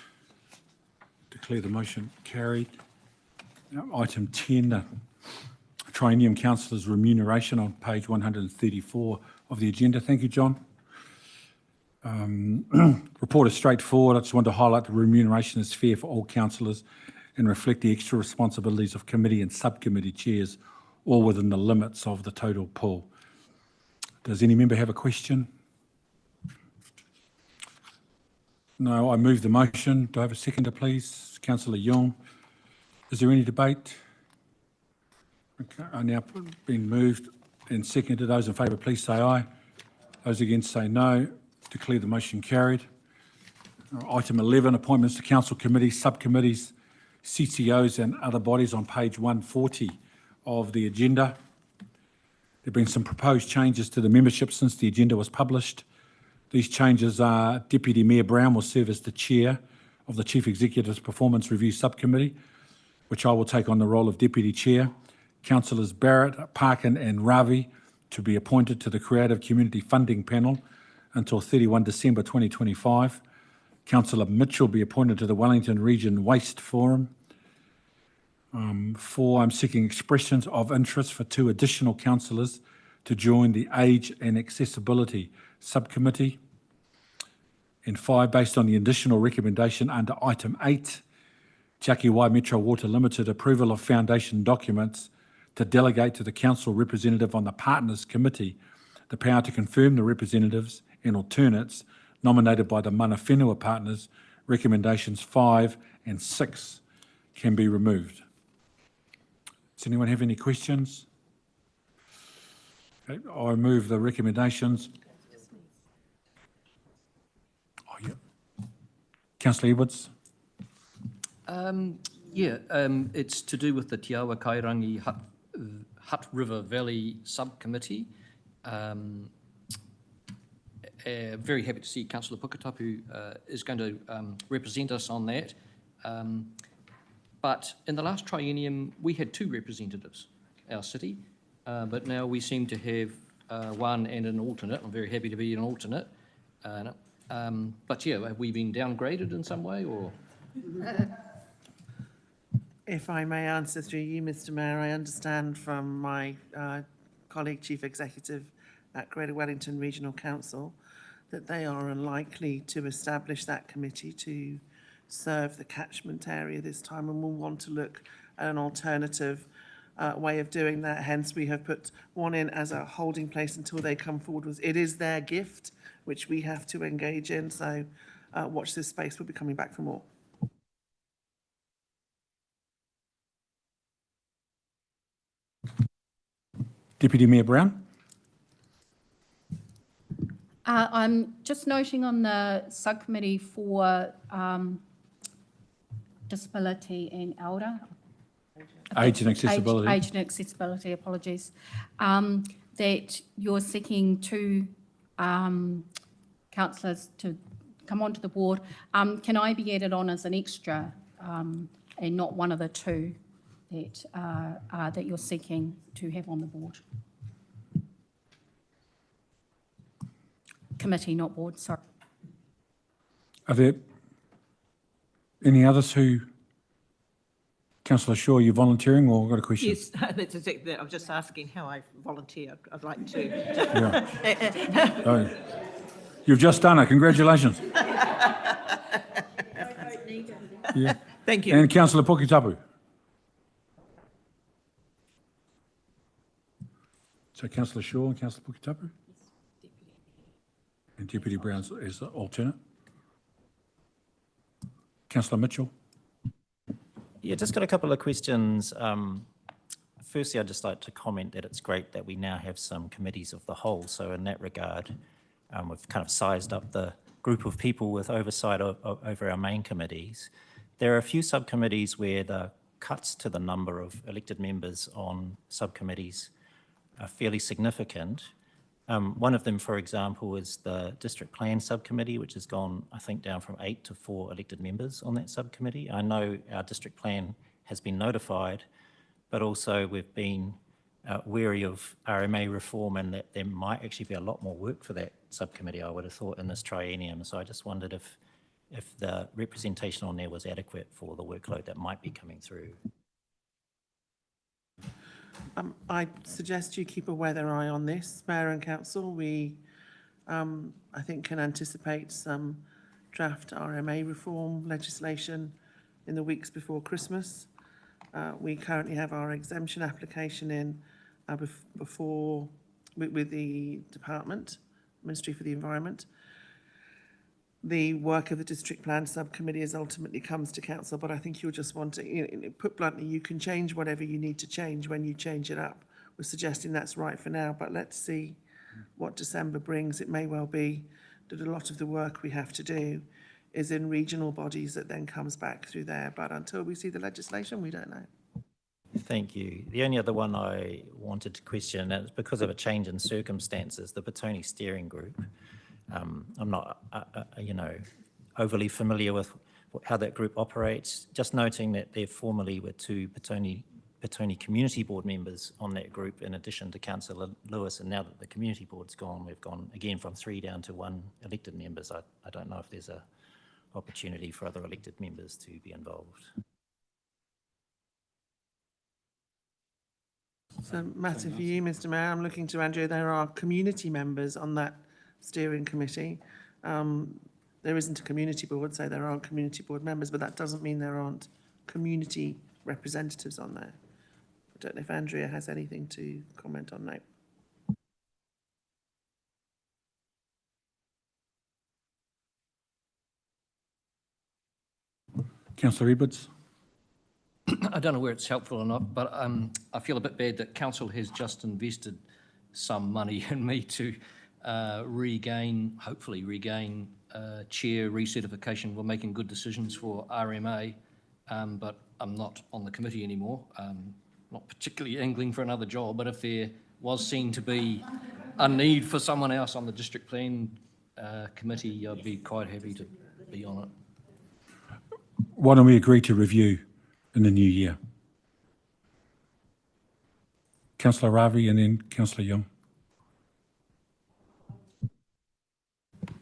declare the motion carried. Now, item 10, the Triennium Councillors' remuneration on page 134 of the agenda. Thank you, John. Report is straightforward. I just want to highlight the remuneration is fair for all councillors and reflect the extra responsibilities of committee and subcommittee chairs, all within the limits of the total pool. Does any member have a question? No, I move the motion. Do I have a seconder, please? Councillor Young. Is there any debate? Okay, I now been moved and seconded. Those in favour, please say aye. Those against say no. Declare the motion carried. Item 11, appointments to council committees, subcommittees, CCOs and other bodies on page 140 of the agenda. There have been some proposed changes to the membership since the agenda was published. These changes are Deputy Mayor Brown will serve as the chair of the Chief Executive's Performance Review Subcommittee, which I will take on the role of Deputy Chair. Councillors Barrett, Parkin and Ravi to be appointed to the Creative Community Funding Panel until 31 December 2025. Councillor Mitchell be appointed to the Wellington Region Waste Forum. 4, I'm seeking expressions of interest for 2 additional councillors to join the Age and Accessibility Subcommittee. And 5, based on the additional recommendation under item 8, Te Ake Wai Metro Water Limited approval of foundation documents to delegate to the council representative on the Partners Committee the power to confirm the representatives and alternates nominated by the Mana Whenua partners, recommendations 5 and 6 can be removed. Does anyone have any questions? Okay, I move the recommendations. Oh, yeah. Councillor Edwards. It's to do with the Te Awa Kairangi Hutt River Valley Subcommittee. Very happy to see Councillor Puketapu is going to represent us on that. But in the last triennium, we had 2 representatives, our city, but now we seem to have one and an alternate. I'm very happy to be an alternate. But yeah, have we been downgraded in some way, or? If I may answer through you, Mr. Mayor, I understand from my colleague, Chief Executive at Greater Wellington Regional Council, that they are unlikely to establish that committee to serve the catchment area this time, and will want to look at an alternative way of doing that. Hence, we have put one in as a holding place until they come forward. It is their gift, which we have to engage in. So watch this space. We'll be coming back for more. Deputy Mayor Brown. I'm just noting on the subcommittee for disability and elder. Age and accessibility. Age and accessibility, apologies. That you're seeking 2 councillors to come onto the board. Can I be added on as an extra and not one of the 2 that you're seeking to have on the board? Committee, not board, sorry. Are there any others who, Councillor Shaw, you volunteering or got a question? Yes, that's exactly. I'm just asking how I volunteer. I'd like to. Yeah. Oh, you've just done it. Congratulations. Yeah. Thank you. And Councillor Puketapu. So Councillor Shaw and Councillor Puketapu? And Deputy Brown is the alternate. Councillor Mitchell. Yeah, just got a couple of questions. Firstly, I'd just like to comment that it's great that we now have some committees of the whole. So in that regard, we've kind of sized up the group of people with oversight over our main committees. There are a few subcommittees where the cuts to the number of elected members on subcommittees are fairly significant. One of them, for example, is the District Plan Subcommittee, which has gone, I think, down from 8 to 4 elected members on that subcommittee. I know our District Plan has been notified, but also we've been wary of RMA reform and that there might actually be a lot more work for that subcommittee, I would have thought, in this triennium. So I just wondered if the representation on there was adequate for the workload that might be coming through. I suggest you keep a weather eye on this, Mayor and Council. We, I think, can anticipate some draft RMA reform legislation in the weeks before Christmas. We currently have our exemption application in with the Department, Ministry for the Environment. The work of the District Plan Subcommittee is ultimately comes to Council, but I think you'll just want to, put bluntly, you can change whatever you need to change when you change it up. We're suggesting that's right for now, but let's see what December brings. It may well be that a lot of the work we have to do is in regional bodies that then comes back through there, but until we see the legislation, we don't know. Thank you. The only other one I wanted to question, and it's because of a change in circumstances, the Petone Steering Group. I'm not, overly familiar with how that group operates. Just noting that there formerly were 2 Petone Community Board members on that group, in addition to Councillor Lewis, and now that the Community Board's gone, we've gone again from 3 down to 1 elected members. I don't know if there's a opportunity for other elected members to be involved. So, matter for you, Mr. Mayor, I'm looking to Andrew. There are community members on that steering committee. there isn't a community board, so there aren't community board members, but that doesn't mean there aren't community representatives on there. I don't know if Andrea has anything to comment on that. Councillor Edwards. I don't know where it's helpful or not, but I feel a bit bad that council has just invested some money in me to hopefully regain chair recertification. We're making good decisions for RMA, but I'm not on the committee anymore. Not particularly angling for another job, but if there was seen to be a need for someone else on the district plan committee, I'd be quite happy to be on it. Why don't we agree to review in the new year? Councillor Ravi and then Councillor Young.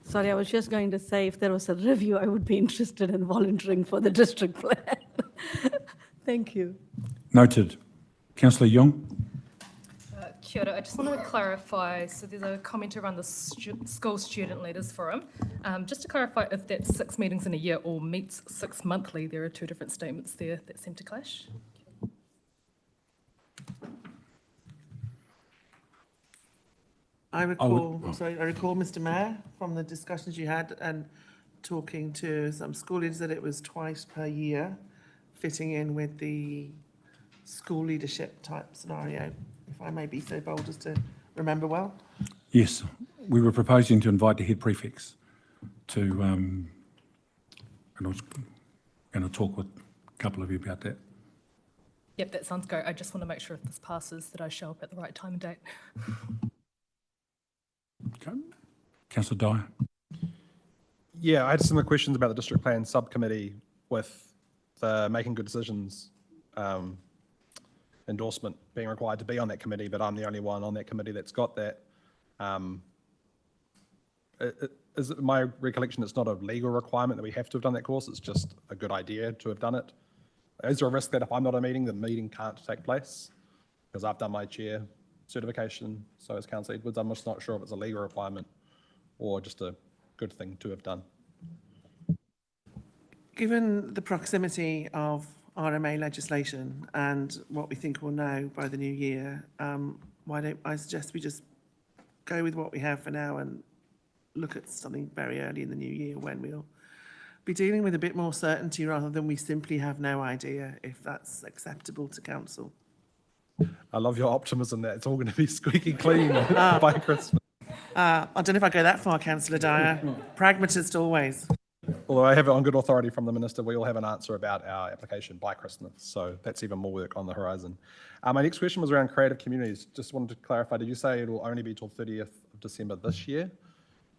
Sorry, I was just going to say if there was a review, I would be interested in volunteering for the district plan. Thank you. Noted. Councillor Young. Kia ora. I just wanted to clarify, so there's a comment around the School Student Leaders Forum. Just to clarify if that's 6 meetings in a year or meets 6 monthly, there are 2 different statements there that seem to clash. I recall, Mr. Mayor, from the discussions you had and talking to some school leaders that it was twice per year, fitting in with the school leadership type scenario, if I may be so bold as to remember well. Yes, we were proposing to invite the head prefects to, and I was going to talk with a couple of you about that. Yep, that sounds great. I just want to make sure if this passes that I show up at the right time and date. Okay. Councillor Dyer. Yeah, I had similar questions about the district plan subcommittee with the making good decisions endorsement being required to be on that committee, but I'm the only one on that committee that's got that. Is it my recollection it's not a legal requirement that we have to have done that course, it's just a good idea to have done it? Is there a risk that if I'm not at a meeting, the meeting can't take place? Because I've done my chair certification, so as Councillor Edwards, I'm just not sure if it's a legal requirement or just a good thing to have done. Given the proximity of RMA legislation and what we think we'll know by the new year, why don't I suggest we just go with what we have for now and look at something very early in the new year when we'll be dealing with a bit more certainty rather than we simply have no idea, if that's acceptable to council. I love your optimism that it's all going to be squeaky clean by Christmas. I don't know if I go that far, Councillor Dyer. Pragmatist always. Although I have it on good authority from the Minister, we will have an answer about our application by Christmas. So that's even more work on the horizon. My next question was around creative communities. Just wanted to clarify, did you say it will only be till 30th of December this year?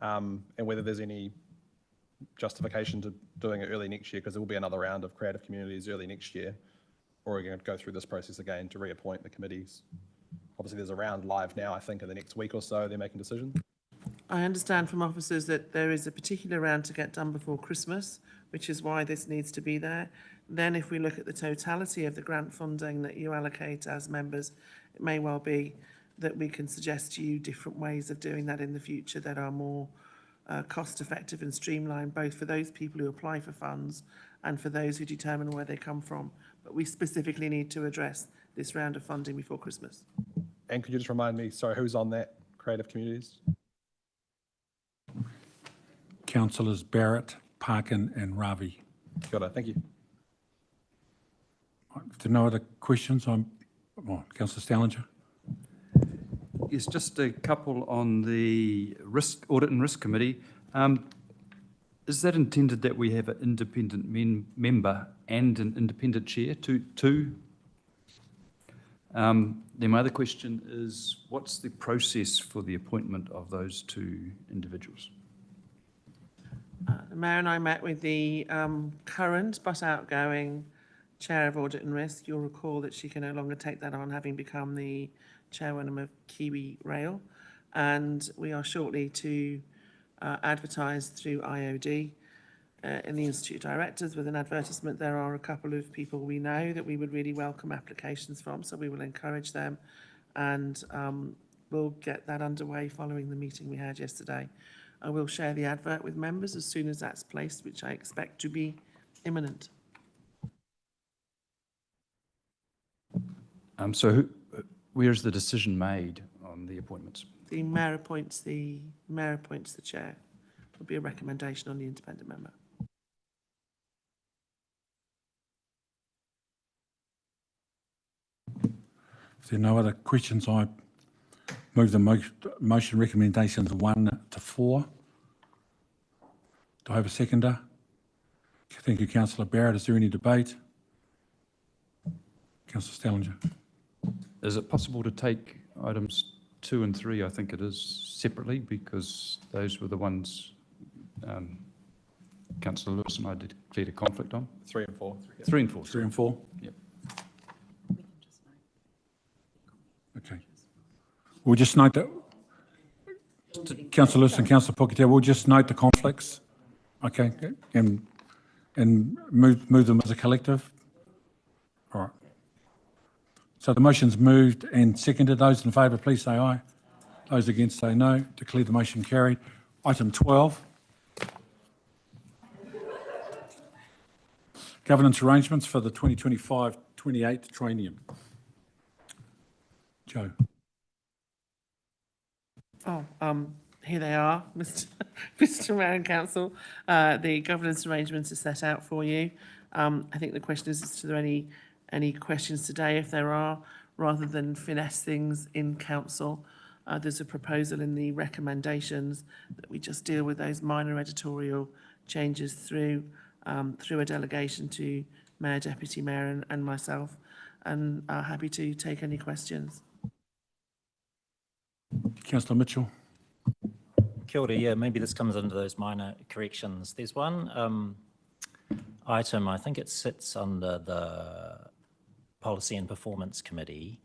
And whether there's any justification to doing it early next year, because there will be another round of creative communities early next year, or are we going to go through this process again to reappoint the committees? Obviously, there's a round live now, I think, in the next week or so, they're making decisions. I understand from officers that there is a particular round to get done before Christmas, which is why this needs to be there. Then if we look at the totality of the grant funding that you allocate as members, it may well be that we can suggest to you different ways of doing that in the future that are more cost effective and streamlined, both for those people who apply for funds and for those who determine where they come from. But we specifically need to address this round of funding before Christmas. And could you just remind me, sorry, who's on that creative communities? Councillors Barrett, Parkin and Ravi. Got it, thank you. If there are no other questions, Councillor Stallinger. Yes, just a couple on the Audit and Risk Committee. Is that intended that we have an independent member and an independent chair? Two? Then my other question is, what's the process for the appointment of those 2 individuals? The Mayor and I met with the current but outgoing Chair of Audit and Risk. You'll recall that she can no longer take that on, having become the chairwoman of Kiwi Rail. And we are shortly to advertise through IOD in the Institute of Directors with an advertisement. There are a couple of people we know that we would really welcome applications from, so we will encourage them, and we'll get that underway following the meeting we had yesterday. I will share the advert with members as soon as that's placed, which I expect to be imminent. So where's the decision made on the appointments? The mayor appoints the chair. There'll be a recommendation on the independent member. If there are no other questions, I move the motion recommendations 1 to 4. Do I have a seconder? Thank you, Councillor Barrett. Is there any debate? Councillor Stellinger. Is it possible to take items 2 and 3, I think it is, separately, because those were the ones Councillor Lewis and I declared a conflict on? 3 and 4. 3 and 4. 3 and 4? Yep. Okay. We'll just note that, Councillor Lewis and Councillor Poketa, we'll just note the conflicts, okay, and move them as a collective. All right. So the motion's moved and seconded. Those in favour, please say aye. Those against say no. Declare the motion carried. Item 12. Governance arrangements for the 2025-28 triennium. Joe. Here they are, Mr. Mayor and Council. The governance arrangements are set out for you. I think the question is there any questions today? If there are, rather than finesse things in council, there's a proposal in the recommendations that we just deal with those minor editorial changes through a delegation to Mayor, Deputy Mayor and myself, and are happy to take any questions. Councillor Mitchell. Kia ora, yeah, maybe this comes under those minor corrections. There's one item, I think it sits under the Policy and Performance Committee,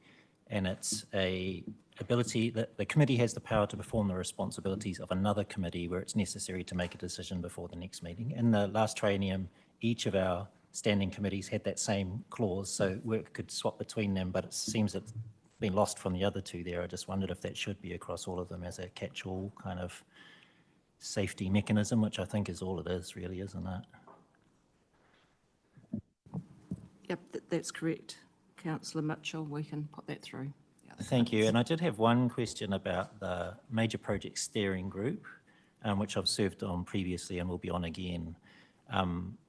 and it's a ability that the committee has the power to perform the responsibilities of another committee where it's necessary to make a decision before the next meeting. In the last triennium, each of our standing committees had that same clause, so work could swap between them, but it seems it's been lost from the other two there. I just wondered if that should be across all of them as a catch-all kind of safety mechanism, which I think is all it is really, isn't it? Yep, that's correct. Councillor Mitchell, we can put that through. Thank you. And I did have one question about the Major Project Steering Group, which I've served on previously and will be on again. On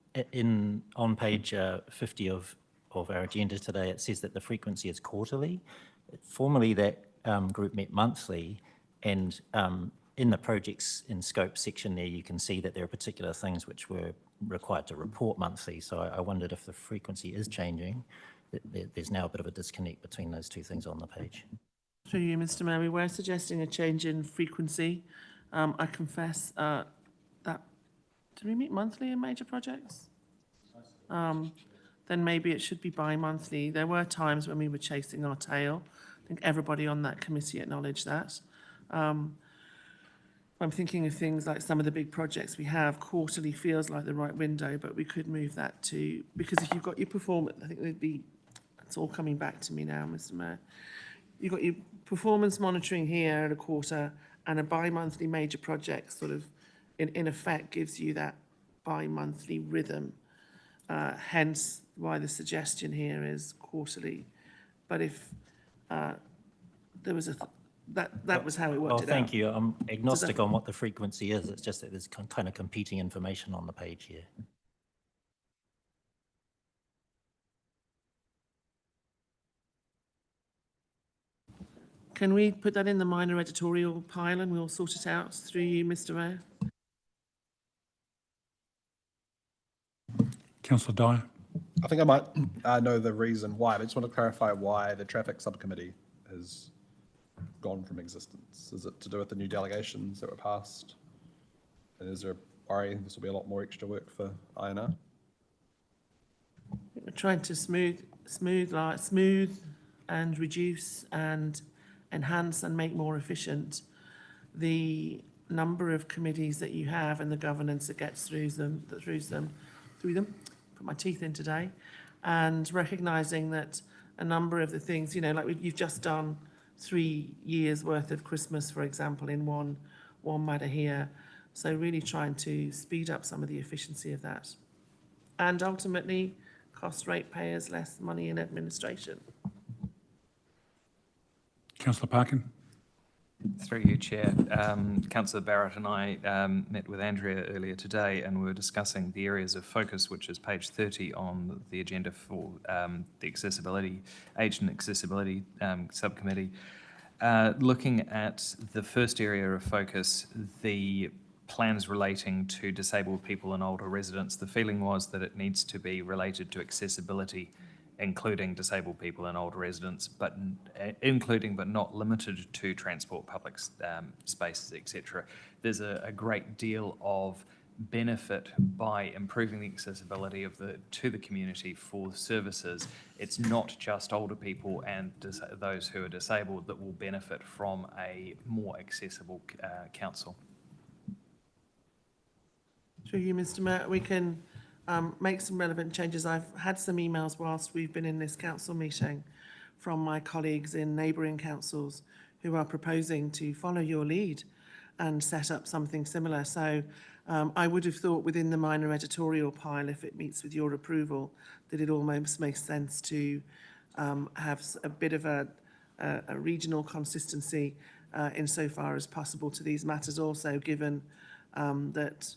page 50 of our agenda today, it says that the frequency is quarterly. Formerly, that group met monthly, and in the projects in scope section there, you can see that there are particular things which were required to report monthly. So I wondered if the frequency is changing. There's now a bit of a disconnect between those two things on the page. Through you, Mr. Mayor, we were suggesting a change in frequency. I confess that, do we meet monthly in major projects? Then maybe it should be bi-monthly. There were times when we were chasing our tail. I think everybody on that committee acknowledged that. I'm thinking of things like some of the big projects we have, quarterly feels like the right window, but we could move that to, because if you've got your performance, I think it's all coming back to me now, Mr. Mayor. You've got your performance monitoring here at a quarter, and a bi-monthly major project sort of, in effect, gives you that bi-monthly rhythm. Hence why the suggestion here is quarterly. But if there was that was how it worked. Thank you. I'm agnostic on what the frequency is. It's just that there's kind of competing information on the page here. Can we put that in the minor editorial pile and we'll sort it out through you, Mr. Mayor? Councillor Dyer. I think I might know the reason why, but I just want to clarify why the traffic subcommittee has gone from existence. Is it to do with the new delegations that were passed? And is there a worry this will be a lot more extra work for INR? We're trying to smooth and reduce and enhance and make more efficient the number of committees that you have and the governance that gets through them. Put my teeth in today, and recognising that a number of the things, you know, like you've just done 3 years worth of Christmas, for example, in one matter here. So really trying to speed up some of the efficiency of that. And ultimately, cost ratepayers less money in administration. Councillor Parkin. Through you, Chair. Councillor Barrett and I met with Andrea earlier today, and we were discussing the areas of focus, which is page 30 on the agenda for the accessibility, age and accessibility subcommittee. Looking at the first area of focus, the plans relating to disabled people and older residents, the feeling was that it needs to be related to accessibility, including disabled people and older residents, but including but not limited to transport, public spaces, etc. There's a great deal of benefit by improving the accessibility to the community for services. It's not just older people and those who are disabled that will benefit from a more accessible council. Through you, Mr. Mayor, we can make some relevant changes. I've had some emails whilst we've been in this council meeting from my colleagues in neighbouring councils who are proposing to follow your lead and set up something similar. So I would have thought within the minor editorial pile, if it meets with your approval, that it almost makes sense to have a bit of a regional consistency insofar as possible to these matters also, given that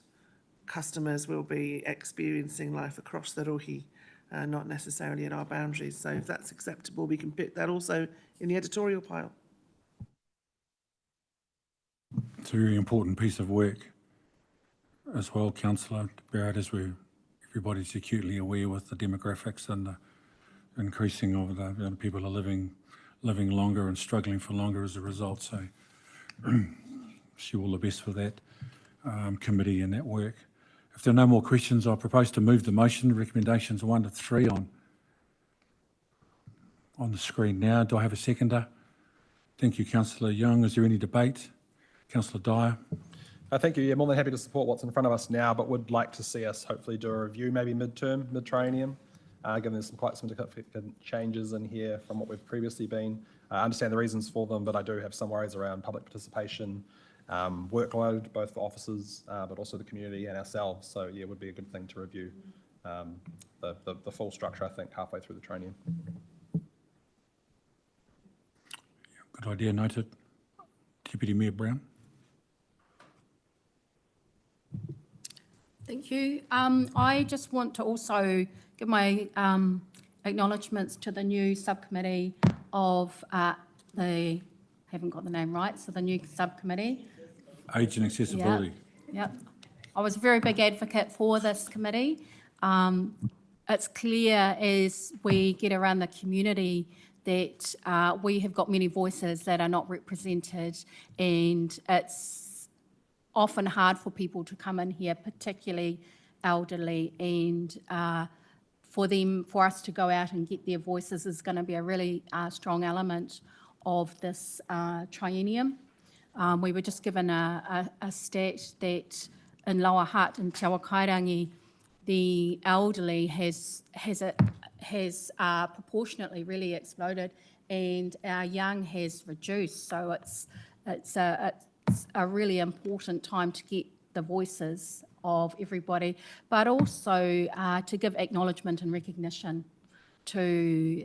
customers will be experiencing life across the Rohi, not necessarily at our boundaries. So if that's acceptable, we can put that also in the editorial pile. It's a very important piece of work as well, Councillor Barrett, as everybody's acutely aware with the demographics and the increasing of the people are living longer and struggling for longer as a result. So wish you all the best for that committee and that work. If there are no more questions, I propose to move the motion, recommendations 1 to 3 on the screen now. Do I have a seconder? Thank you, Councillor Young. Is there any debate? Councillor Dyer. Thank you. Yeah, more than happy to support what's in front of us now, but would like to see us hopefully do a review, maybe mid-triennium, given there's quite some significant changes in here from what we've previously been. I understand the reasons for them, but I do have some worries around public participation, workload, both for officers, but also the community and ourselves. So yeah, it would be a good thing to review the full structure, I think, halfway through the training. Good idea, noted. Deputy Mayor Brown. Thank you. I just want to also give my acknowledgements to the new subcommittee of I haven't got the name right, so the new subcommittee. Age and accessibility. Yep. I was a very big advocate for this committee. It's clear as we get around the community that we have got many voices that are not represented, and it's often hard for people to come in here, particularly elderly, and for us to go out and get their voices is going to be a really strong element of this triennium. We were just given a stat that in Lower Hutt and Te Awakairangi, the elderly has proportionately really exploded, and our young has reduced. So it's a really important time to get the voices of everybody, but also to give acknowledgement and recognition to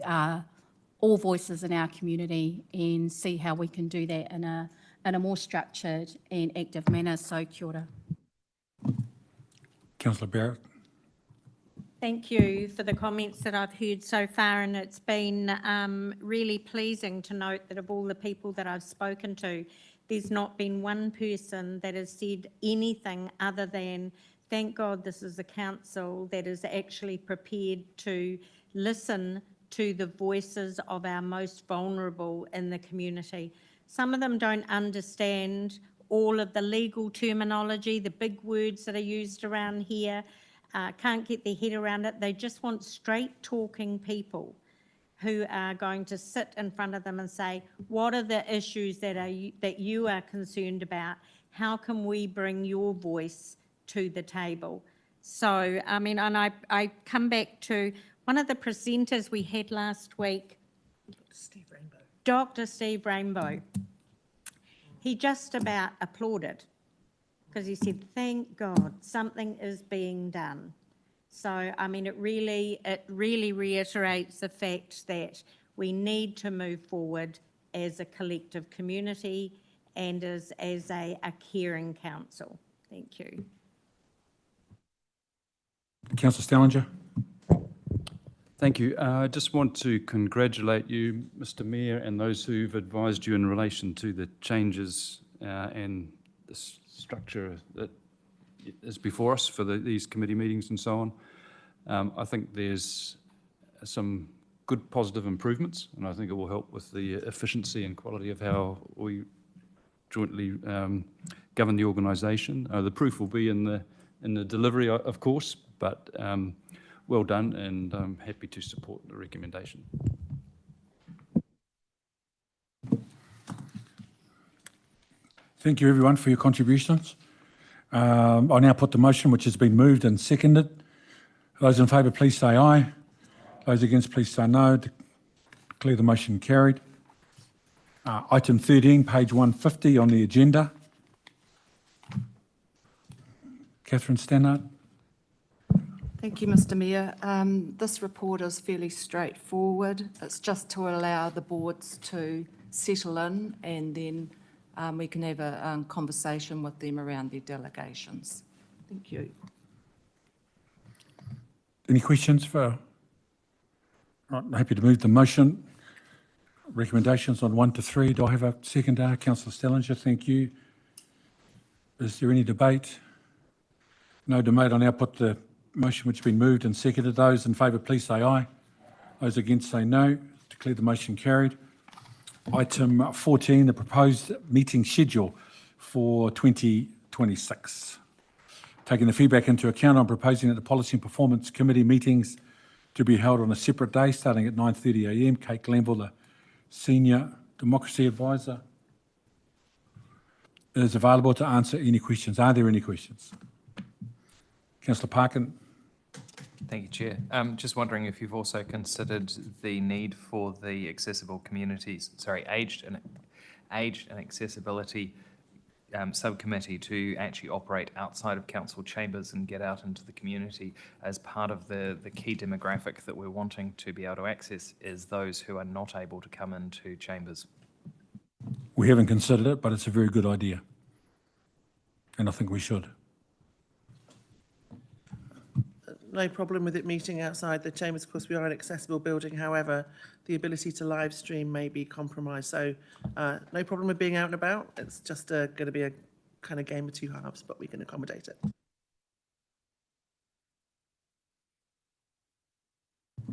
all voices in our community and see how we can do that in a more structured and active manner. So kia ora. Councillor Barrett. Thank you for the comments that I've heard so far, and it's been really pleasing to note that of all the people that I've spoken to, there's not been one person that has said anything other than, thank God this is a council that is actually prepared to listen to the voices of our most vulnerable in the community. Some of them don't understand all of the legal terminology, the big words that are used around here, can't get their head around it. They just want straight talking people who are going to sit in front of them and say, what are the issues that you are concerned about? How can we bring your voice to the table? So, I mean, and I come back to one of the presenters we had last week, Dr. Steve Rainbow. He just about applauded because he said, thank God, something is being done. So, I mean, it really reiterates the fact that we need to move forward as a collective community and as a caring council. Thank you. Councillor Stellinger. Thank you. I just want to congratulate you, Mr. Mayor, and those who've advised you in relation to the changes and the structure that is before us for these committee meetings and so on. I think there's some good positive improvements, and I think it will help with the efficiency and quality of how we jointly govern the organisation. The proof will be in the delivery, of course, but well done, and I'm happy to support the recommendation. Thank you, everyone, for your contributions. I now put the motion, which has been moved and seconded. Those in favour, please say aye. Those against, please say no. Declare the motion carried. Item 13, page 150 on the agenda. Catherine Stannard. Thank you, Mr. Mayor. This report is fairly straightforward. It's just to allow the boards to settle in, and then we can have a conversation with them around their delegations. Thank you. Any questions for? Right, I'm happy to move the motion. Recommendations on 1 to 3. Do I have a seconder? Councillor Stellinger, thank you. Is there any debate? No debate. I now put the motion which has been moved and seconded. Those in favour, please say aye. Those against, say no. Declare the motion carried. Item 14, the proposed meeting schedule for 2026. Taking the feedback into account, I'm proposing that the Policy and Performance Committee meetings to be held on a separate day, starting at 9:30 a.m. Kate Glenville, the Senior Democracy Advisor, is available to answer any questions. Are there any questions? Councillor Parkin. Thank you, Chair. Just wondering if you've also considered the need for the accessible communities, aged and accessibility subcommittee to actually operate outside of council chambers and get out into the community as part of the key demographic that we're wanting to be able to access is those who are not able to come into chambers. We haven't considered it, but it's a very good idea. And I think we should. No problem with it meeting outside the chambers. Of course, we are an accessible building. However, the ability to live stream may be compromised. So no problem with being out and about. It's just going to be a kind of game of two halves, but we can accommodate it.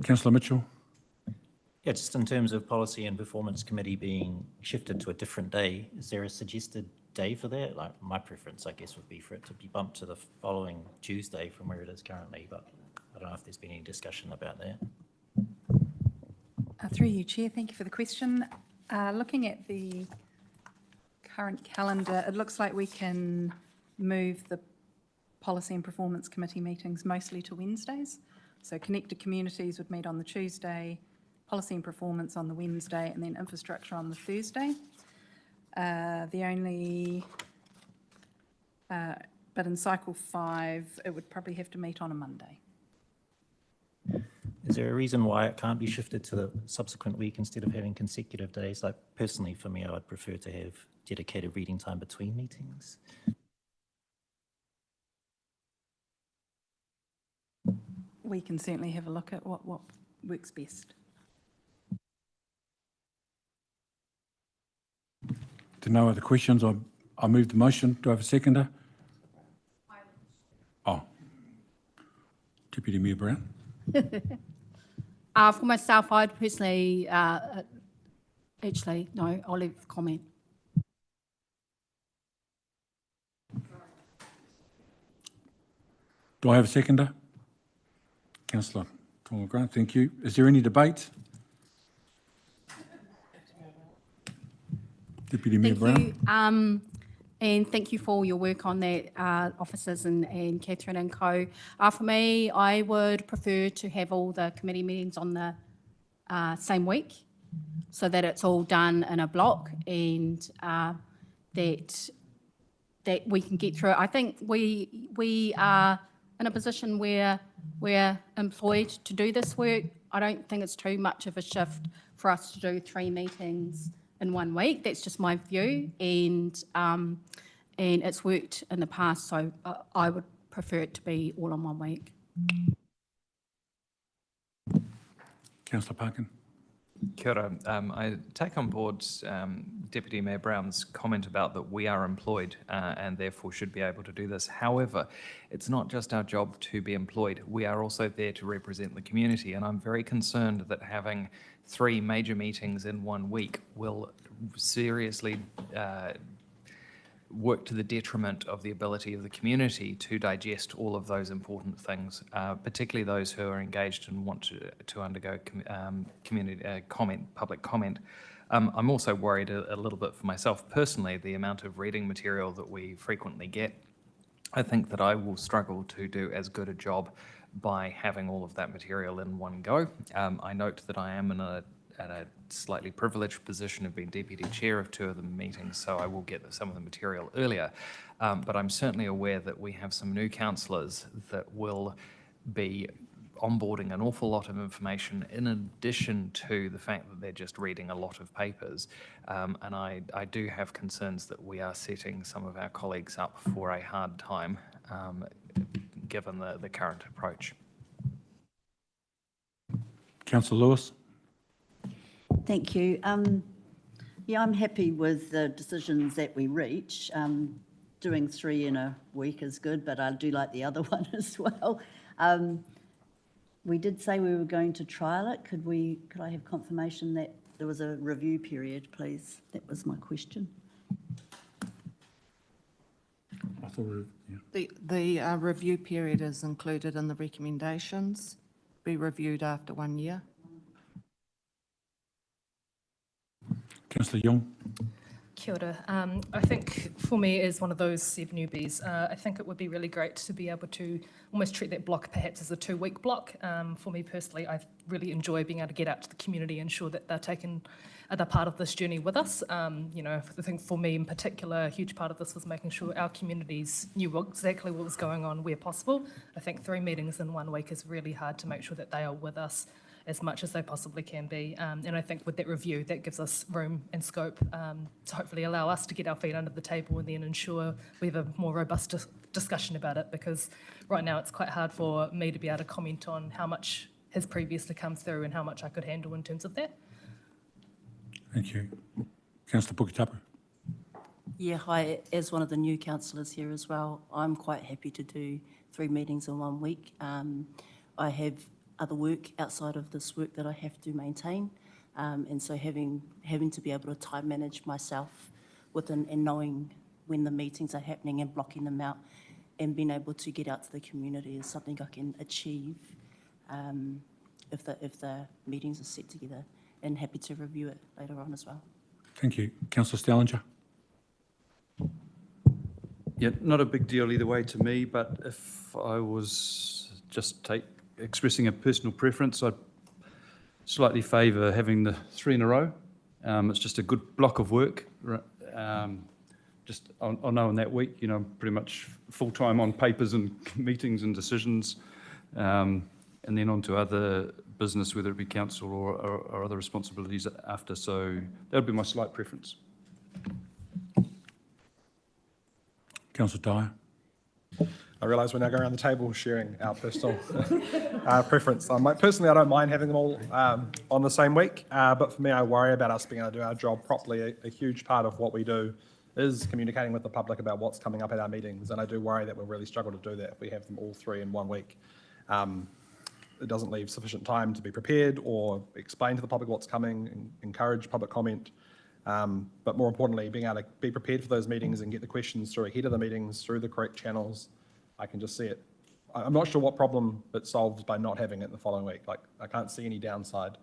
Councillor Mitchell. Yeah, just in terms of Policy and Performance Committee being shifted to a different day, is there a suggested day for that? Like my preference, I guess, would be for it to be bumped to the following Tuesday from where it is currently, but I don't know if there's been any discussion about that. Through you, Chair, thank you for the question. Looking at the current calendar, it looks like we can move the Policy and Performance Committee meetings mostly to Wednesdays. So Connected Communities would meet on the Tuesday, Policy and Performance on the Wednesday, and then Infrastructure on the Thursday. But in cycle 5, it would probably have to meet on a Monday. Is there a reason why it can't be shifted to the subsequent week instead of having consecutive days? Like personally, for me, I would prefer to have dedicated reading time between meetings. We can certainly have a look at what works best. To no other questions, I move the motion. Do I have a seconder? Oh, Deputy Mayor Brown. For myself, I'd personally, actually, no, I'll leave the comment. Do I have a seconder? Councillor Tonga Grant, thank you. Is there any debate? Deputy Mayor Brown. Thank you. And thank you for all your work on that, officers and Catherine and co. For me, I would prefer to have all the committee meetings on the same week so that it's all done in a block and that that we can get through it. I think we are in a position where we're employed to do this work. I don't think it's too much of a shift for us to do 3 meetings in 1 week. That's just my view, and it's worked in the past, so I would prefer it to be all in 1 week. Councillor Parkin. Kia ora. I take on board Deputy Mayor Brown's comment about that we are employed and therefore should be able to do this. However, it's not just our job to be employed. We are also there to represent the community, and I'm very concerned that having 3 major meetings in 1 week will seriously work to the detriment of the ability of the community to digest all of those important things, particularly those who are engaged and want to undergo public comment. I'm also worried a little bit for myself personally, the amount of reading material that we frequently get. I think that I will struggle to do as good a job by having all of that material in one go. I note that I am at a slightly privileged position of being deputy chair of 2 of the meetings, so I will get some of the material earlier. But I'm certainly aware that we have some new councillors that will be onboarding an awful lot of information in addition to the fact that they're just reading a lot of papers. And I do have concerns that we are setting some of our colleagues up for a hard time given the current approach. Councillor Lewis. Thank you. Yeah, I'm happy with the decisions that we reach. Doing 3 in a week is good, but I do like the other one as well. We did say we were going to trial it. Could I have confirmation that there was a review period, please? That was my question. I thought The review period is included in the recommendations, be reviewed after 1 year. Councillor Young. Kia ora. I think for me as one of those 7 newbies, I think it would be really great to be able to almost treat that block perhaps as a 2-week block. For me personally, I really enjoy being able to get out to the community and ensure that they're part of this journey with us. I think for me in particular, a huge part of this was making sure our communities knew exactly what was going on where possible. I think 3 meetings in 1 week is really hard to make sure that they are with us as much as they possibly can be. And I think with that review, that gives us room and scope to hopefully allow us to get our feet under the table and then ensure we have a more robust discussion about it, because right now it's quite hard for me to be able to comment on how much has previously come through and how much I could handle in terms of that. Thank you. Councillor Puketapu. Yeah, hi. As one of the new councillors here as well, I'm quite happy to do 3 meetings in 1 week. I have other work outside of this work that I have to maintain, and so having to be able to time manage myself within and knowing when the meetings are happening and blocking them out and being able to get out to the community is something I can achieve if the meetings are set together, and happy to review it later on as well. Thank you. Councillor Stellinger. Yeah, not a big deal either way to me, but if I was just expressing a personal preference, I'd slightly favour having the 3 in a row. It's just a good block of work. I know in that week, pretty much full-time on papers and meetings and decisions, and then on to other business, whether it be council or other responsibilities after. So that would be my slight preference. Councillor Dyer. I realise we're now going around the table sharing our personal preference. Personally, I don't mind having them all on the same week, but for me, I worry about us being able to do our job properly. A huge part of what we do is communicating with the public about what's coming up at our meetings, and I do worry that we'll really struggle to do that if we have them all 3 in 1 week. It doesn't leave sufficient time to be prepared or explain to the public what's coming, and encourage public comment. But more importantly, being able to be prepared for those meetings and get the questions through ahead of the meetings, through the correct channels. I can just see it. I'm not sure what problem it solves by not having it in the following week. I can't see any downside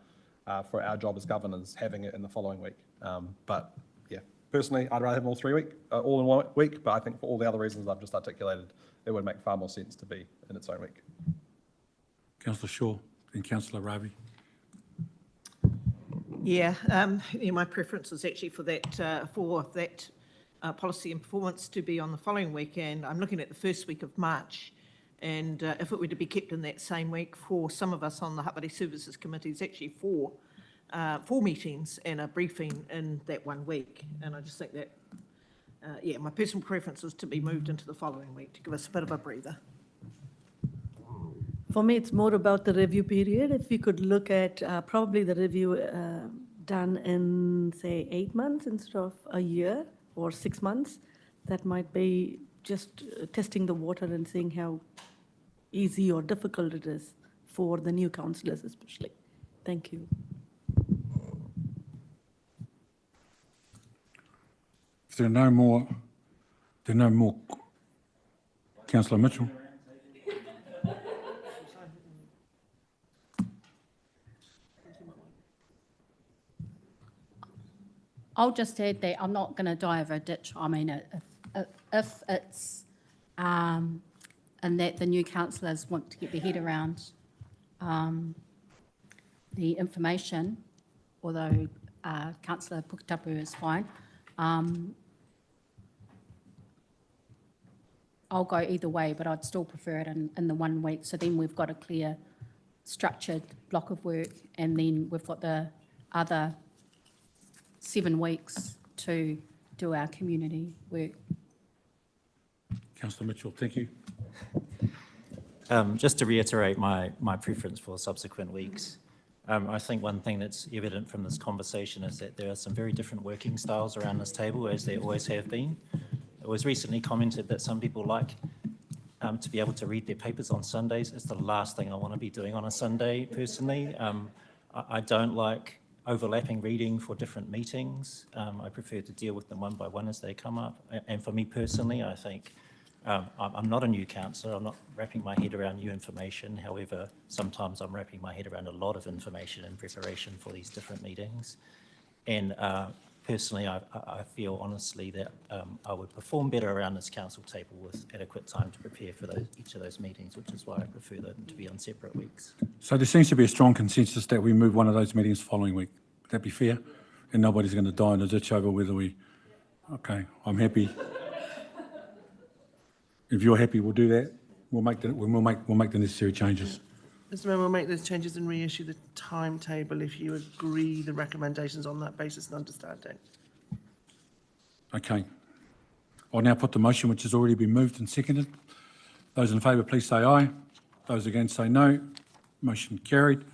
for our job as governors having it in the following week. But yeah, personally, I'd rather have them all in 1 week, but I think for all the other reasons I've just articulated, it would make far more sense to be in its own week. Councillor Shaw and Councillor Ravi. Yeah, my preference is actually for that policy and performance to be on the following week, and I'm looking at the first week of March. And if it were to be kept in that same week, for some of us on the Hapari Services Committee, it's actually four meetings and a briefing in that 1 week. And I just think that, my personal preference is to be moved into the following week to give us a bit of a breather. For me, it's more about the review period. If we could look at probably the review done in, say, 8 months instead of a year or 6 months, that might be just testing the water and seeing how easy or difficult it is for the new councillors especially. Thank you. If there are no more, Councillor Mitchell. I'll just add that I'm not going to die over a ditch. I mean, if it's, and that the new councillors want to get their head around the information, although Councillor Puketapu is fine, I'll go either way, but I'd still prefer it in the 1 week. So then we've got a clear, structured block of work, and then we've got the other 7 weeks to do our community work. Councillor Mitchell, thank you. Just to reiterate my preference for subsequent weeks, I think one thing that's evident from this conversation is that there are some very different working styles around this table, as there always have been. It was recently commented that some people like to be able to read their papers on Sundays. It's the last thing I want to be doing on a Sunday, personally. I don't like overlapping reading for different meetings. I prefer to deal with them one by one as they come up. And for me personally, I think I'm not a new councillor. I'm not wrapping my head around new information. However, sometimes I'm wrapping my head around a lot of information in preparation for these different meetings. And personally, I feel honestly that I would perform better around this council table with adequate time to prepare for each of those meetings, which is why I prefer them to be on separate weeks. So there seems to be a strong consensus that we move one of those meetings the following week. Would that be fair? And nobody's going to die in a ditch over whether we... Okay, I'm happy. If you're happy, we'll do that. We'll make the necessary changes. Mr. Mayor, we'll make those changes and reissue the timetable if you agree the recommendations on that basis and understanding. Okay. I'll now put the motion, which has already been moved and seconded. Those in favour, please say aye. Those against, say no. Motion carried.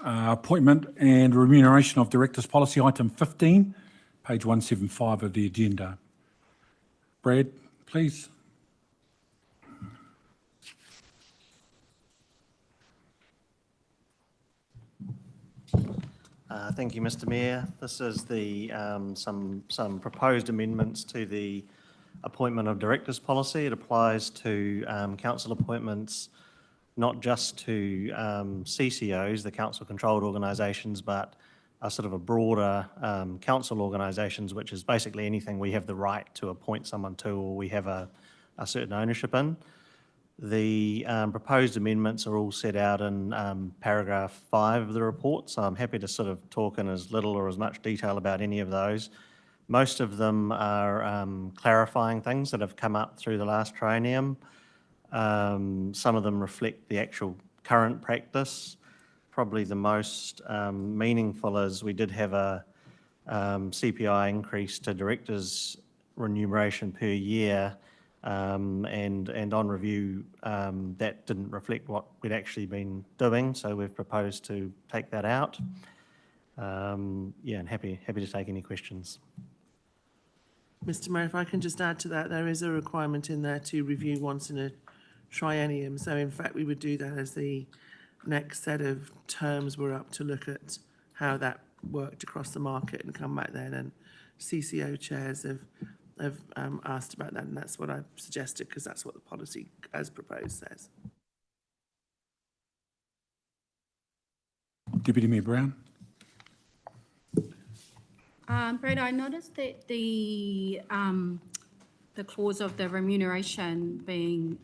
Appointment and remuneration of directors policy, item 15, page 175 of the agenda. Brad, please. Thank you, Mr. Mayor. This is the some proposed amendments to the appointment of directors policy. It applies to council appointments, not just to CCOs, the council-controlled organisations, but a sort of a broader council organisations, which is basically anything we have the right to appoint someone to or we have a certain ownership in. The proposed amendments are all set out in paragraph 5 of the report, so I'm happy to sort of talk in as little or as much detail about any of those. Most of them are clarifying things that have come up through the last triennium. Some of them reflect the actual current practice. Probably the most meaningful is we did have a CPI increase to directors' remuneration per year, and on review, that didn't reflect what we'd actually been doing, so we've proposed to take that out. And happy to take any questions. Mr. Mayor, if I can just add to that, there is a requirement in there to review once in a triennium. So in fact, we would do that as the next set of terms were up to look at how that worked across the market and come back then. And CCO chairs have asked about that, and that's what I've suggested because that's what the policy as proposed says. Deputy Mayor Brown. Brad, I noticed that the clause of the remuneration being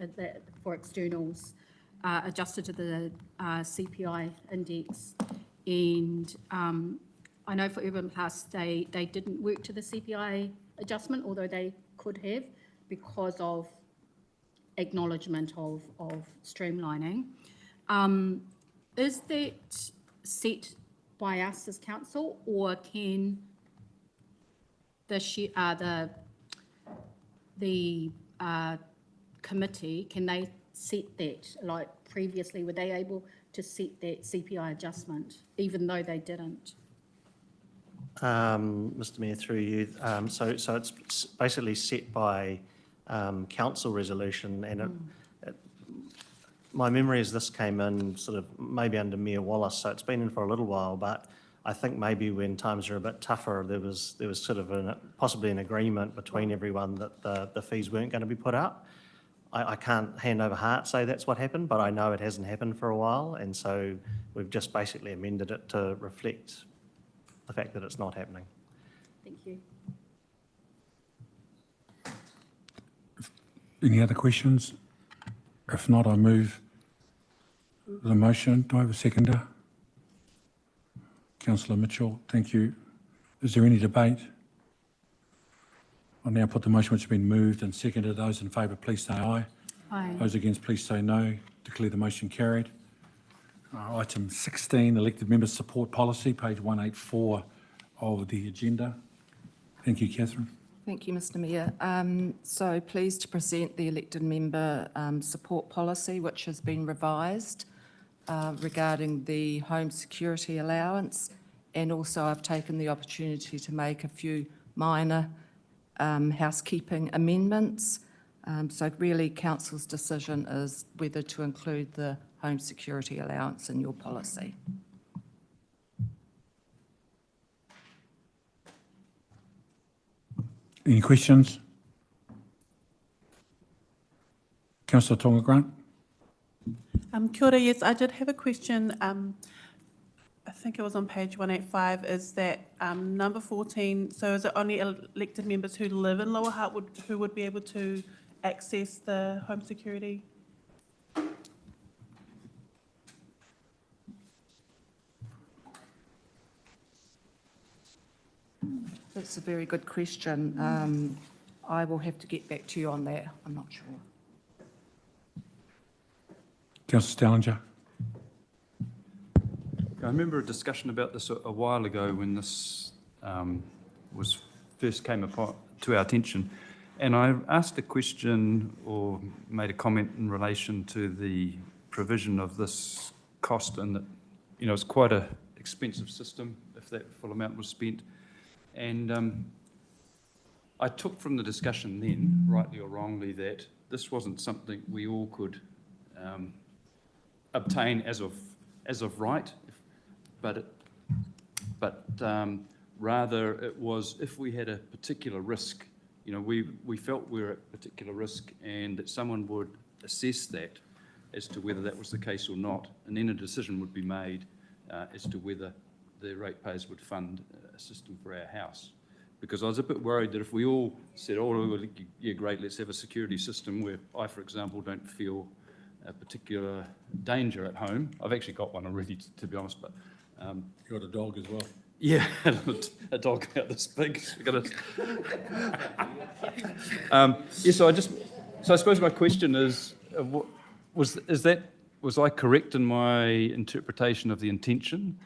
for externals adjusted to the CPI index, and I know for Urban Plus they didn't work to the CPI adjustment, although they could have, because of acknowledgement of streamlining. Is that set by us as council, or can the committee, can they set that? Like previously, were they able to set that CPI adjustment, even though they didn't? Mr Mayor, through you, so it's basically set by council resolution, and my memory is this came in sort of maybe under Mayor Wallace, so it's been in for a little while, but I think maybe when times are a bit tougher, there was sort of possibly an agreement between everyone that the fees weren't going to be put up. I can't hand over heart say that's what happened, but I know it hasn't happened for a while, and so we've just basically amended it to reflect the fact that it's not happening. Thank you. Any other questions? If not, I move the motion. Do I have a seconder? Councillor Mitchell, thank you. Is there any debate? I'll now put the motion which has been moved and seconded. Those in favour, please say aye. Aye. Those against, please say no. Declare the motion carried. Item 16, elected members support policy, page 184 of the agenda. Thank you, Catherine. Thank you, Mr Mayor. So pleased to present the elected member support policy, which has been revised regarding the home security allowance, and also I've taken the opportunity to make a few minor housekeeping amendments. So really council's decision is whether to include the home security allowance in your policy. Any questions? Councillor Tonga Grant. Kia ora, yes, I did have a question. I think it was on page 185, is that number 14, so is it only elected members who live in Lower Hutt who would be able to access the home security? That's a very good question. I will have to get back to you on that. I'm not sure. Councillor Stallinger. I remember a discussion about this a while ago when this first came to our attention, and I asked a question or made a comment in relation to the provision of this cost, and that it's quite an expensive system if that full amount was spent. And I took from the discussion then, rightly or wrongly, that this wasn't something we all could obtain as of right, but rather it was if we had a particular risk, we felt we were at particular risk, and that someone would assess that as to whether that was the case or not, and then a decision would be made as to whether the ratepayers would fund a system for our house. Because I was a bit worried that if we all said, oh, well, yeah, great, let's have a security system where I, for example, don't feel a particular danger at home. I've actually got one already, to be honest, but... You've got a dog as well? Yeah, a dog about this big. So I suppose my question is, was I correct in my interpretation of the intention?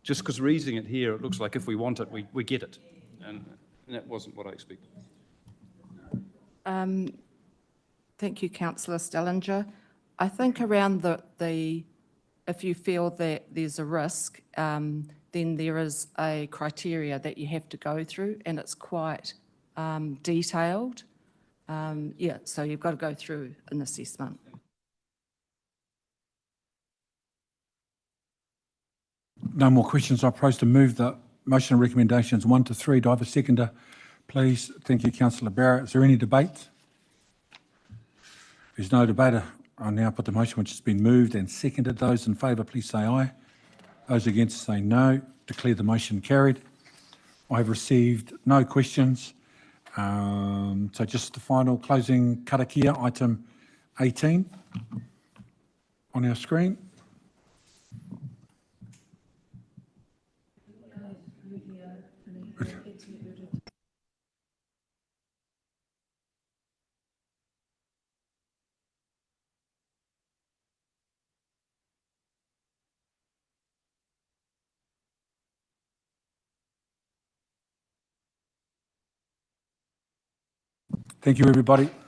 Just because reading it here, it looks like if we want it, we get it. And that wasn't what I expected. Thank you, Councillor Stallinger. I think around if you feel that there's a risk, then there is a criteria that you have to go through, and it's quite detailed. So you've got to go through an assessment. No more questions. I propose to move the motion and recommendations 1 to 3. Do I have a seconder, please? Thank you, Councillor Barrett. Is there any debate? There's no debate. I now put the motion which has been moved and seconded. Those in favour, please say aye. Those against say no. Declare the motion carried. I have received no questions. So just the final closing karakia, item 18 on our screen. Thank you, everybody.